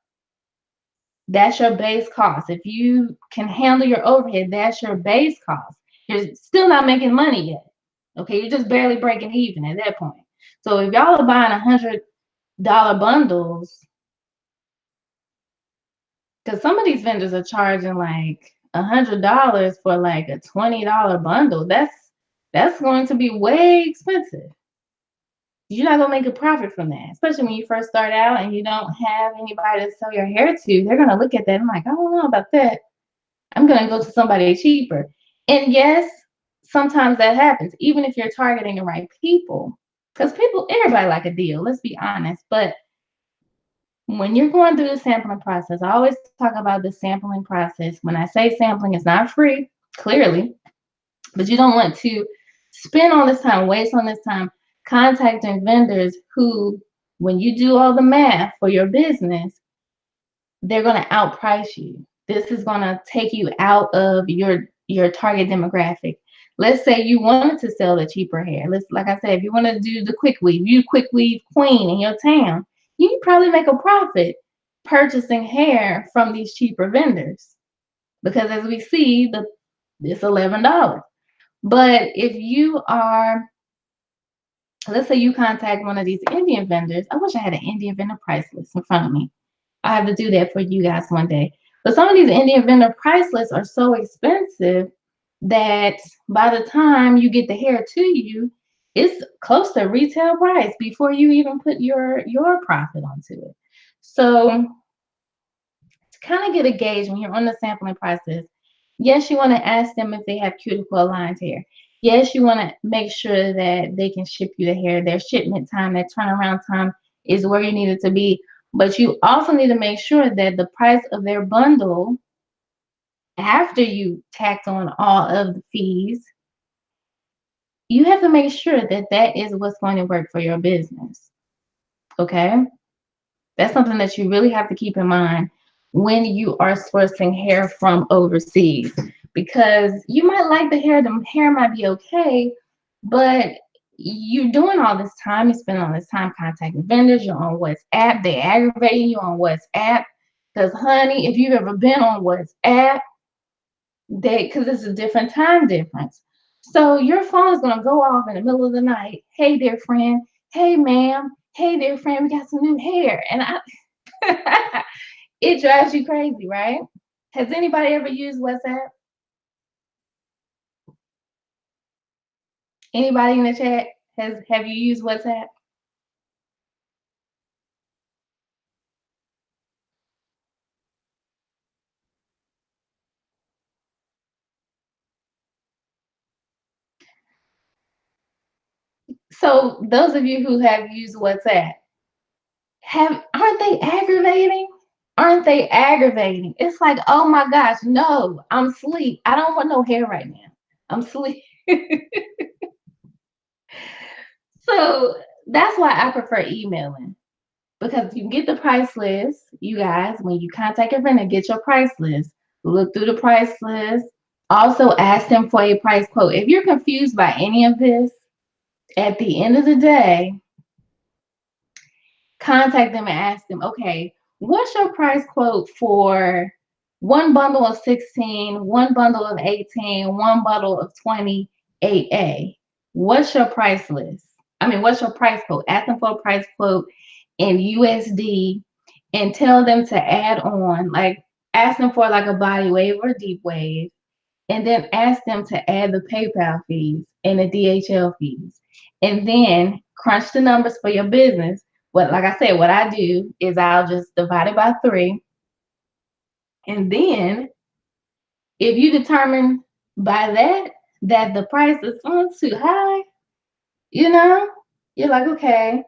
that's your base cost. If you can handle your overhead, that's your base cost. You're still not making money yet. Okay, you're just barely breaking even at that point. So if y'all are buying $100 bundles, because some of these vendors are charging like $100 for like a $20 bundle. That's going to be way expensive. You're not gonna make a profit from that, especially when you first start out and you don't have anybody to sell your hair to. They're gonna look at that and like, I don't know about that. I'm gonna go to somebody cheaper. And yes, sometimes that happens, even if you're targeting the right people. Because everybody like a deal, let's be honest. But when you're going through the sampling process, I always talk about the sampling process. When I say sampling, it's not free, clearly, but you don't want to spend all this time, waste all this time contacting vendors who, when you do all the math for your business, they're going to outprice you. This is going to take you out of your target demographic. Let's say you wanted to sell the cheaper hair. Like I said, if you want to do the quick weave, you quick weave queen in your town, you can probably make a profit purchasing hair from these cheaper vendors. Because as we see, it's $11. But if you are, let's say you contact one of these Indian vendors. I wish I had an Indian vendor price list in front of me. I have to do that for you guys one day. But some of these Indian vendor price lists are so expensive that by the time you get the hair to you, it's close to retail price before you even put your profit onto it. So to kind of get a gauge when you're on the sampling process, yes, you want to ask them if they have cuticle aligned hair. Yes, you want to make sure that they can ship you the hair. Their shipment time, their turnaround time is where you need it to be. But you also need to make sure that the price of their bundle, after you tacked on all of the fees, you have to make sure that that is what's going to work for your business. Okay? That's something that you really have to keep in mind when you are sourcing hair from overseas, because you might like the hair might be okay, but you're doing all this time, you spend all this time contacting vendors, you're on WhatsApp, they aggravating you on WhatsApp. Because honey, if you've ever been on WhatsApp, because it's a different time difference. So your phone is gonna go off in the middle of the night. Hey dear friend, hey ma'am, hey dear friend, we got some new hair. And it drives you crazy, right? Has anybody ever used WhatsApp? Anybody in the chat have you used WhatsApp? So those of you who have used WhatsApp, aren't they aggravating? Aren't they aggravating? It's like, oh my gosh, no, I'm asleep. I don't want no hair right now. I'm asleep. So that's why I prefer emailing, because you get the price list. You guys, when you contact your vendor, get your price list. Look through the price list. Also, ask them for a price quote. If you're confused by any of this, at the end of the day, contact them and ask them, okay, what's your price quote for one bundle of 16, one bundle of 18, one bundle of 28A? What's your price list? I mean, what's your price quote? Ask them for a price quote in USD and tell them to add on, like, ask them for like a body wave or deep wave, and then ask them to add the PayPal fees and the DHL fees, and then crunch the numbers for your business. But like I said, what I do is I'll just divide it by 3, and then if you determine by that that the price is too high, you know, you're like, okay,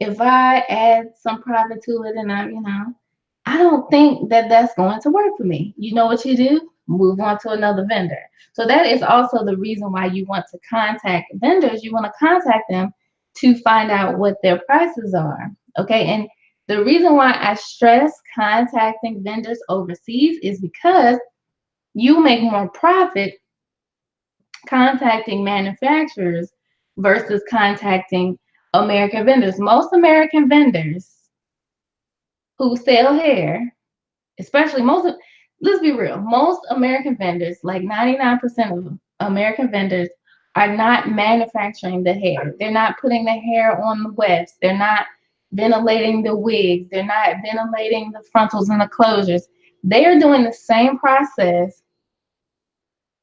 if I add some profit to it and I don't think that that's going to work for me. You know what you do? Move on to another vendor. So that is also the reason why you want to contact vendors. You want to contact them to find out what their prices are. Okay. And the reason why I stress contacting vendors overseas is because you make more profit contacting manufacturers versus contacting American vendors. Most American vendors who sell hair, especially let's be real, most American vendors, like 99% of American vendors, are not manufacturing the hair. They're not putting the hair on the wefts. They're not ventilating the wigs. They're not ventilating the frontals and the closures. They are doing the same process.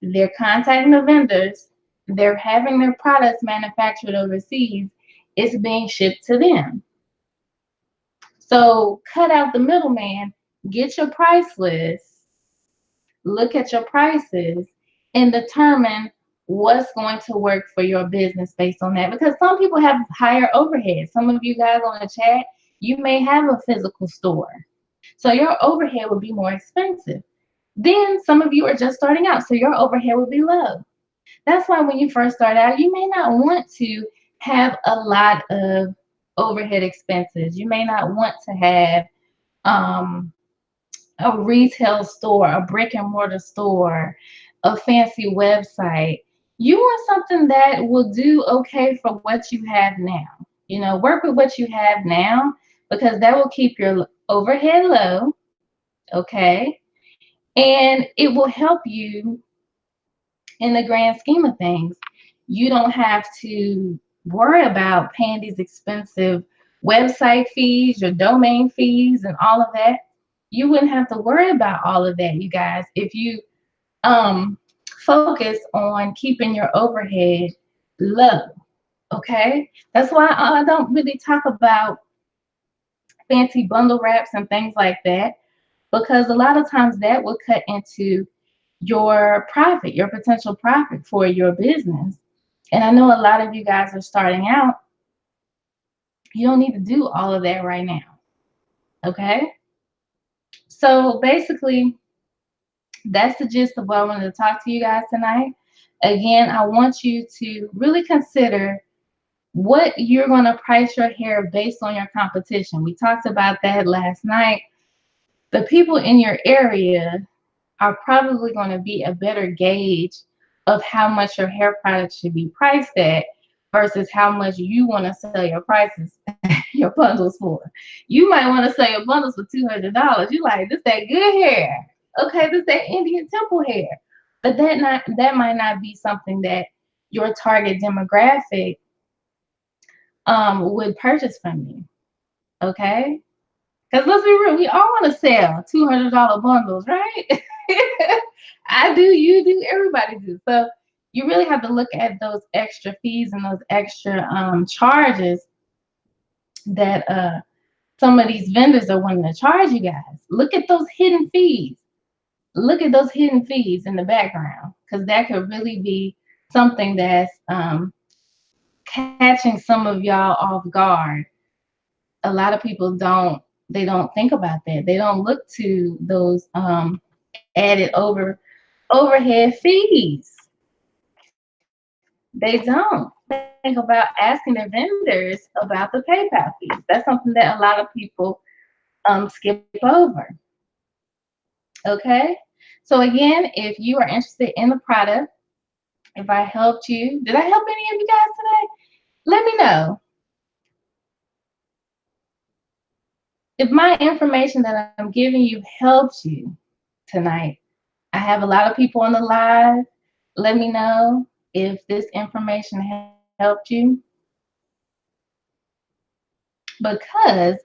They're contacting the vendors. They're having their products manufactured overseas. It's being shipped to them. So cut out the middleman, get your price list, look at your prices, and determine what's going to work for your business based on that. Because some people have higher overhead. Some of you guys on the chat, you may have a physical store. So your overhead would be more expensive. Then some of you are just starting out, so your overhead would be low. That's why when you first start out, you may not want to have a lot of overhead expenses. You may not want to have um, a retail store, a brick and mortar store, a fancy website. You want something that will do okay for what you have now. Work with what you have now because that will keep your overhead low, okay? And it will help you in the grand scheme of things. You don't have to worry about paying these expensive website fees, your domain fees, and all of that. You wouldn't have to worry about all of that, you guys, if you um, focus on keeping your overhead low. Okay, that's why I don't really talk about fancy bundle wraps and things like that because a lot of times that will cut into your profit, your potential profit for your business. And I know a lot of you guys are starting out. You don't need to do all of that right now. Okay. So basically, that's the gist of what I wanted to talk to you guys tonight. Again, I want you to really consider what you're going to price your hair based on your competition. We talked about that last night. The people in your area are probably going to be a better gauge of how much your hair product should be priced at versus how much you want to sell your prices, your bundles for. You might want to sell your bundles for $200. You like, this that good hair. Okay, this that Indian temple hair. But that might not be something that your target demographic would purchase from you. Okay? Because let's be real, we all want to sell $200 bundles, right? I do, you do, everybody do. So you really have to look at those extra fees and those extra charges that some of these vendors are wanting to charge you guys. Look at those hidden fees. Look at those hidden fees in the background because that could really be something that's catching some of y'all off guard. A lot of people don't think about that. They don't look to those added overhead fees. They don't think about asking their vendors about the PayPal fees. That's something that a lot of people skip over. Okay. So again, if you are interested in the product, if I helped you, did I help any of you guys today? Let me know. If my information that I'm giving you helps you tonight, I have a lot of people on the live. Let me know if this information helped you. Because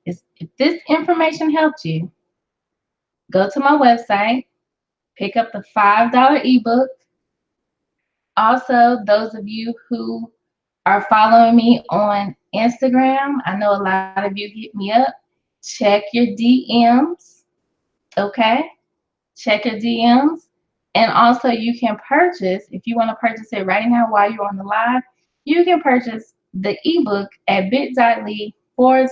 if this information helped you, go to my website, pick up the $5 ebook. Also, those of you who are following me on Instagram, I know a lot of you hit me up. Check your DMs, okay? Check your DMs And also you can purchase, if you want to purchase it right now while you're on the live, you can purchase the ebook at bit.ly/hair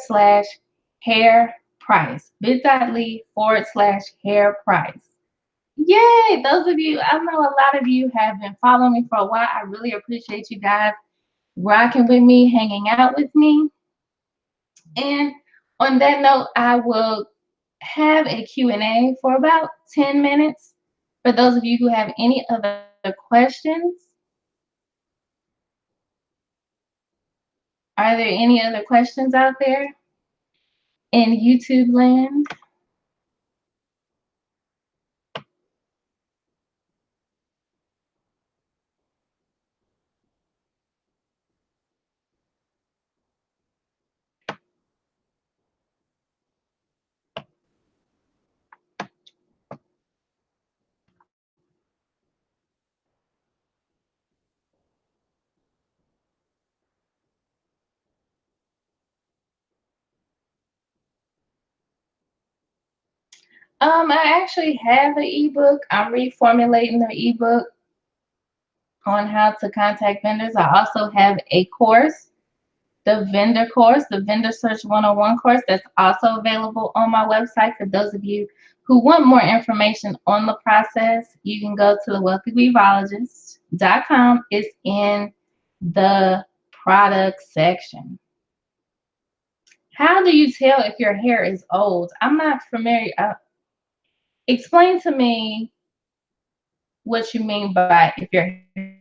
price. Bit.ly/hair price. Yay! Those of you, I know a lot of you have been following me for a while. I really appreciate you guys rocking with me, hanging out with me. And on that note, I will have a Q&A for about 10 minutes. For those of you who have any other questions, are there any other questions out there in YouTube land? I actually have an ebook. I'm reformulating the ebook on how to contact vendors. I also have a course, the Vendor Search 101 course, that's also available on my website. For those of you who want more information on the process, you can go to the wealthyweavologist.com. It's in the product section. How do you tell if your hair is old? I'm not familiar. Explain to me what you mean by if your hair.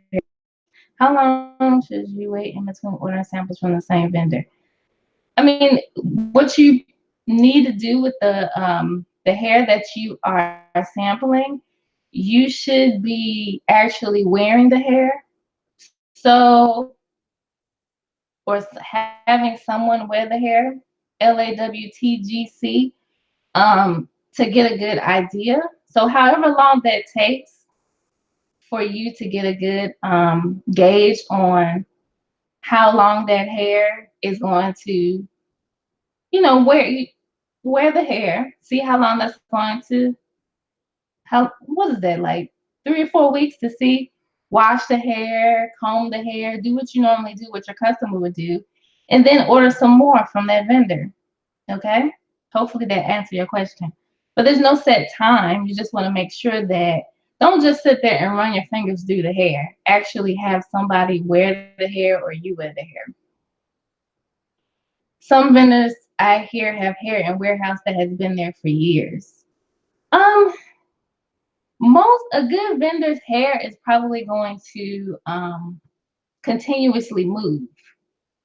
How long should you wait in between ordering samples from the same vendor? I mean, what you need to do with the hair that you are sampling, you should be actually wearing the hair. So, or having someone wear the hair, LAWTGC, to get a good idea. So, however long that takes for you to get a good gauge on how long that hair is going to, wear the hair, see how long that's going to, how, what is that, like 3 or 4 weeks to see, wash the hair, comb the hair, do what you normally do, what your customer would do, and then order some more from that vendor. Okay, hopefully that answered your question. But there's no set time. You just want to make sure that, don't just sit there and run your fingers through the hair. Actually have somebody wear the hair or you wear the hair. Some vendors I hear have hair in warehouse that has been there for years. Um, most a good vendor's hair is probably going to continuously move.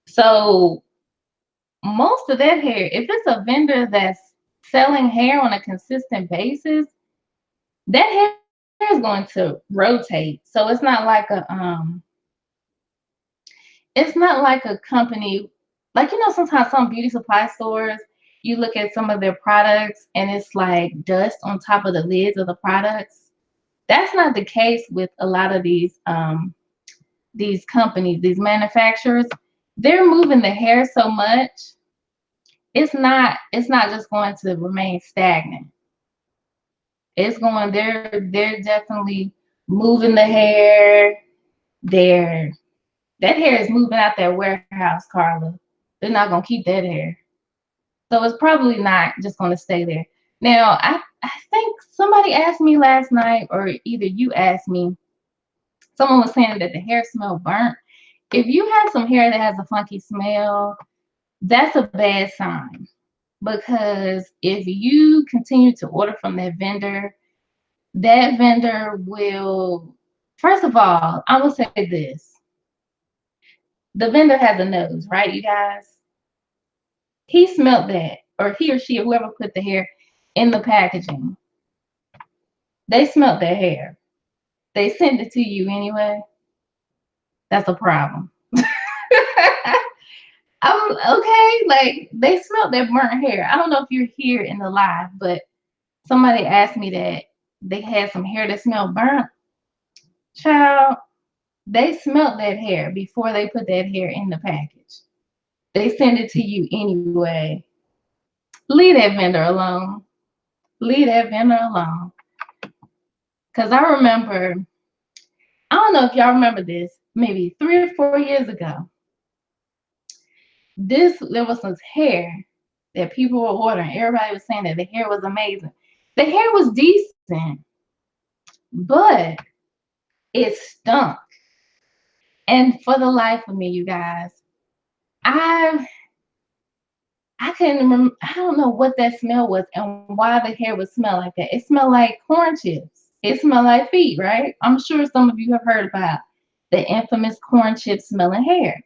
So most of that hair, if it's a vendor that's selling hair on a consistent basis, that hair is going to rotate. So it's not like a company, like, sometimes some beauty supply stores, you look at some of their products and it's like dust on top of the lids of the products. That's not the case with a lot of these companies, these manufacturers. They're moving the hair so much, it's not just going to remain stagnant. They're definitely moving the hair. They're That hair is moving out that warehouse, Carla. They're not gonna keep that hair. So it's probably not just gonna stay there. Now, I think somebody asked me last night, or either you asked me, someone was saying that the hair smelled burnt. If you have some hair that has a funky smell, that's a bad sign. Because if you continue to order from that vendor will, first of all, I will say this. The vendor has a nose, right, you guys? He smelled that, or he or she, or whoever put the hair in the packaging. They smelled their hair. They sent it to you anyway. That's a problem. I'm okay. Like, they smelled their burnt hair. I don't know if you're here in the live, but somebody asked me that they had some hair that smelled burnt. Child, they smelled that hair before they put that hair in the package. They send it to you anyway. Leave that vendor alone. Leave that vendor alone. Because I remember, I don't know if y'all remember this, maybe 3 or 4 years ago, there was this hair that people were ordering. Everybody was saying that the hair was amazing. The hair was decent, but it stunk. And for the life of me, you guys, I I couldn't remember. I don't know what that smell was and why the hair would smell like that. It smelled like corn chips. It smelled like feet, right? I'm sure some of you have heard about the infamous corn chip smelling hair.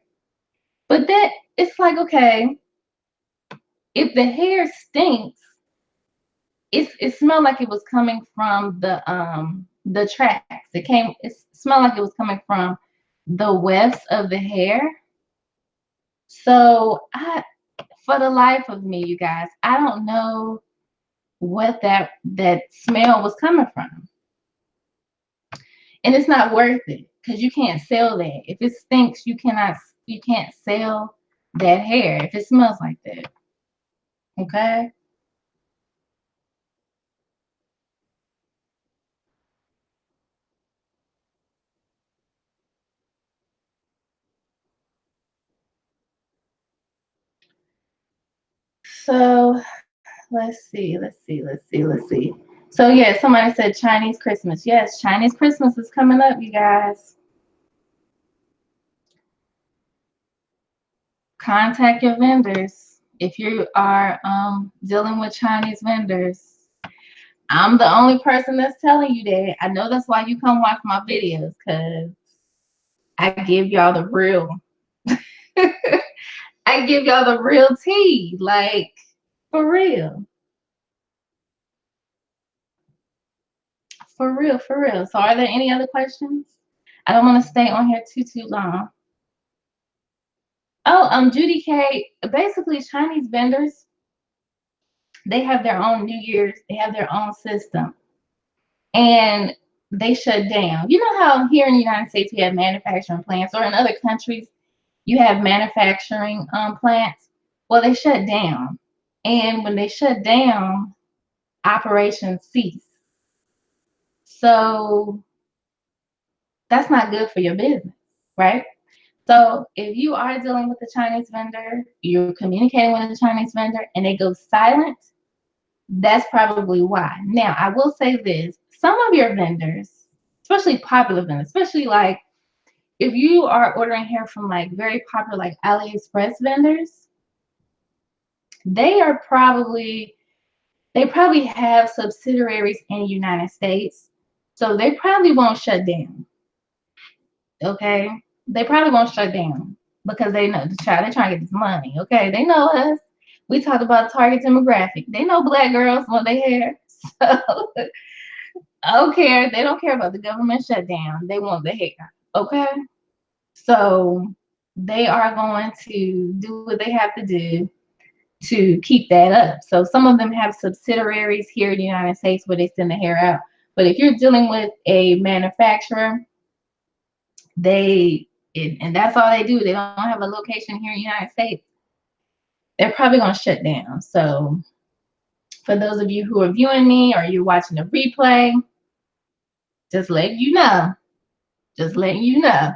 But that it's like, okay, if the hair stinks, it smelled like it was coming from the tracks. It smelled like it was coming from the wefts of the hair. So I for the life of me, you guys, I don't know what that smell was coming from. And it's not worth it because you can't sell that. If it stinks, you can't sell that hair if it smells like that. Okay? So let's see. So yeah, somebody said Chinese Christmas. Yes, Chinese Christmas is coming up, you guys. Contact your vendors if you are dealing with Chinese vendors. I'm the only person that's telling you that. I know that's why you come watch my videos, because I give y'all the real. I give y'all the real tea, like for real, for real, for real. So, are there any other questions? I don't want to stay on here too long. Oh, Judy K. Basically, Chinese vendors, they have their own New Year's. They have their own system, and they shut down. You know how here in the United States we have manufacturing plants, or in other countries you have manufacturing plants. Well, they shut down, and when they shut down, operations cease. So that's not good for your business, right? So if you are dealing with a Chinese vendor, you're communicating with a Chinese vendor, and they go silent, that's probably why. Now, I will say this: some of your vendors, especially popular vendors, especially like if you are ordering hair from like very popular like AliExpress vendors, they are probably they probably have subsidiaries in the United States, so they probably won't shut down. Okay, they probably won't shut down because they know the child. They're trying to get this money. Okay, they know us. We talked about target demographic. They know black girls want their hair, so I don't care. They don't care about the government shutdown. They want the hair. Okay, so they are going to do what they have to do to keep that up. So some of them have subsidiaries here in the United States where they send the hair out. But if you're dealing with a manufacturer, and that's all they do. They don't have a location here in the United States. They're probably going to shut down. So for those of you who are viewing me or you're watching a replay, just letting you know. Just letting you know.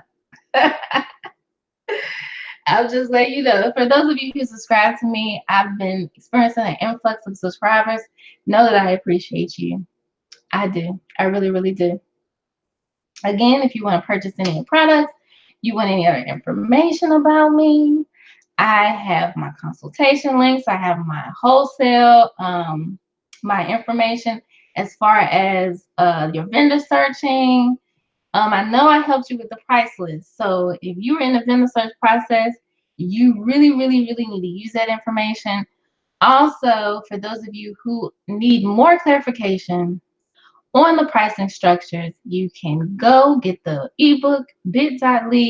I'll just let you know. For those of you who subscribe to me, I've been experiencing an influx of subscribers. Know that I appreciate you. I do. I really, really do. Again, if you want to purchase any products, you want any other information about me, I have my consultation links. I have my wholesale, my information as far as your vendor searching. I know I helped you with the price list. So if you're in the vendor search process, you really, really, really need to use that information. Also, for those of you who need more clarification on the pricing structures, you can go get the ebook bit.ly/hair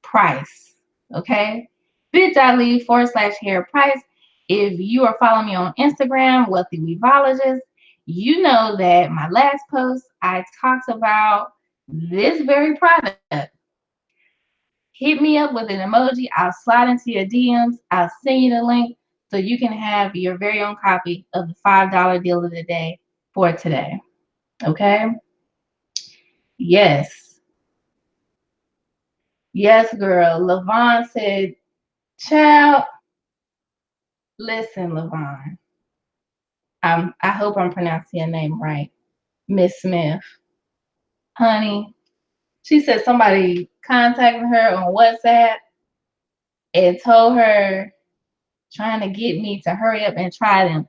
price. Okay, bit.ly/hair price. If you are following me on Instagram, Wealthy Weavologist, you know that my last post I talked about this very product. Hit me up with an emoji. I'll slide into your DMs. I'll send you the link so you can have your very own copy of the $5 deal of the day for today. Okay. Yes. Yes, girl. Levon said, child, listen, Levon. I hope I'm pronouncing your name right. Miss Smith. Honey, she said somebody contacted her on WhatsApp and told her, trying to get me to hurry up and try them.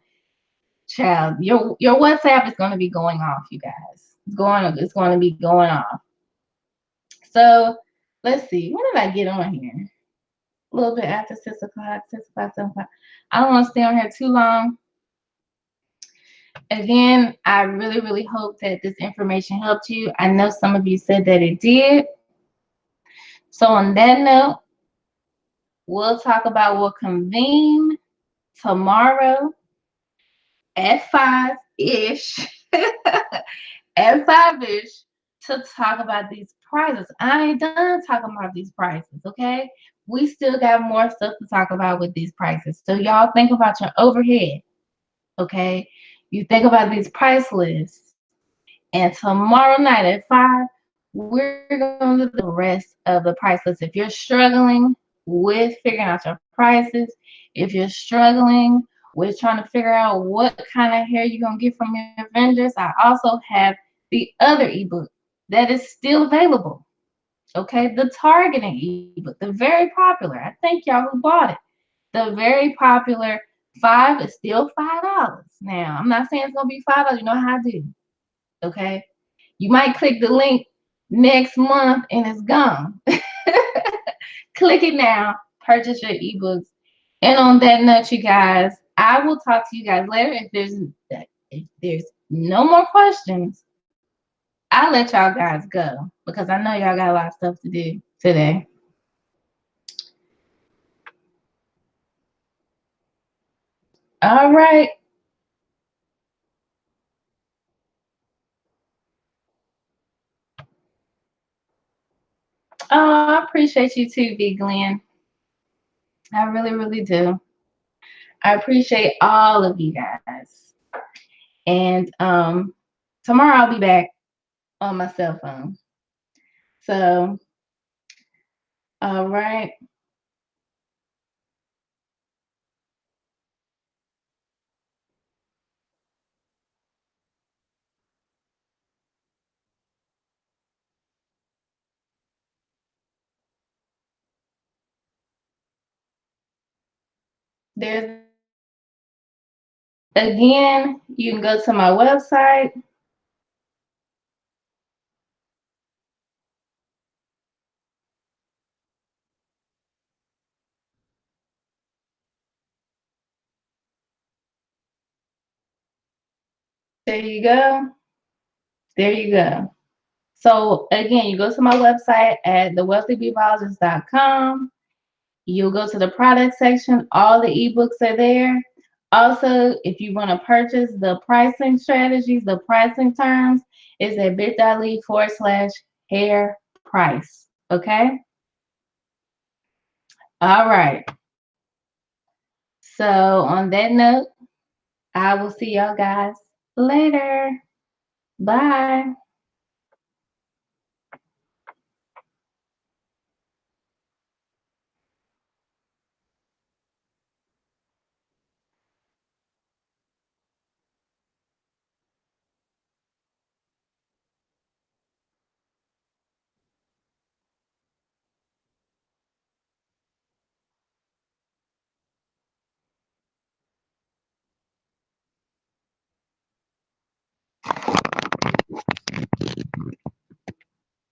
Child, your WhatsApp is going to be going off, you guys. It's going to be going off. So let's see. When did I get on here? A little bit after 6 o'clock, 6 o'clock, 7 o'clock. I don't want to stay on here too long. Again, I really, really hope that this information helped you. I know some of you said that it did. So on that note, we'll convene tomorrow at 5-ish. At 5-ish to talk about these prices. I ain't done talking about these prices, okay? We still got more stuff to talk about with these prices. So y'all think about your overhead, okay? You think about these price lists. And tomorrow night at 5, we're going to do the rest of the price list. If you're struggling with figuring out your prices, if you're struggling with trying to figure out what kind of hair you're going to get from your vendors, I also have the other ebook that is still available. Okay, the targeting ebook, the very popular. I thank y'all who bought it. The very popular 5 is still $5. Now, I'm not saying it's gonna be $5. You know how I do. Okay, you might click the link next month and it's gone. Click it now. Purchase your ebooks. And on that note, you guys, I will talk to you guys later. If there's no more questions, I'll let y'all guys go because I know y'all got a lot of stuff to do today. All right. Oh, I appreciate you too, Big Glenn. I really, really do. I appreciate all of you guys. And tomorrow I'll be back on my cell phone. So, all right. There's again, you can go to my website. There you go. There you go. So again, you go to my website at thewealthybeebologist.com. You'll go to the product section. All the ebooks are there. Also, if you want to purchase the pricing strategies, the pricing terms is at bit.ly/hair price. Okay. All right. So on that note, I will see y'all guys later. Bye.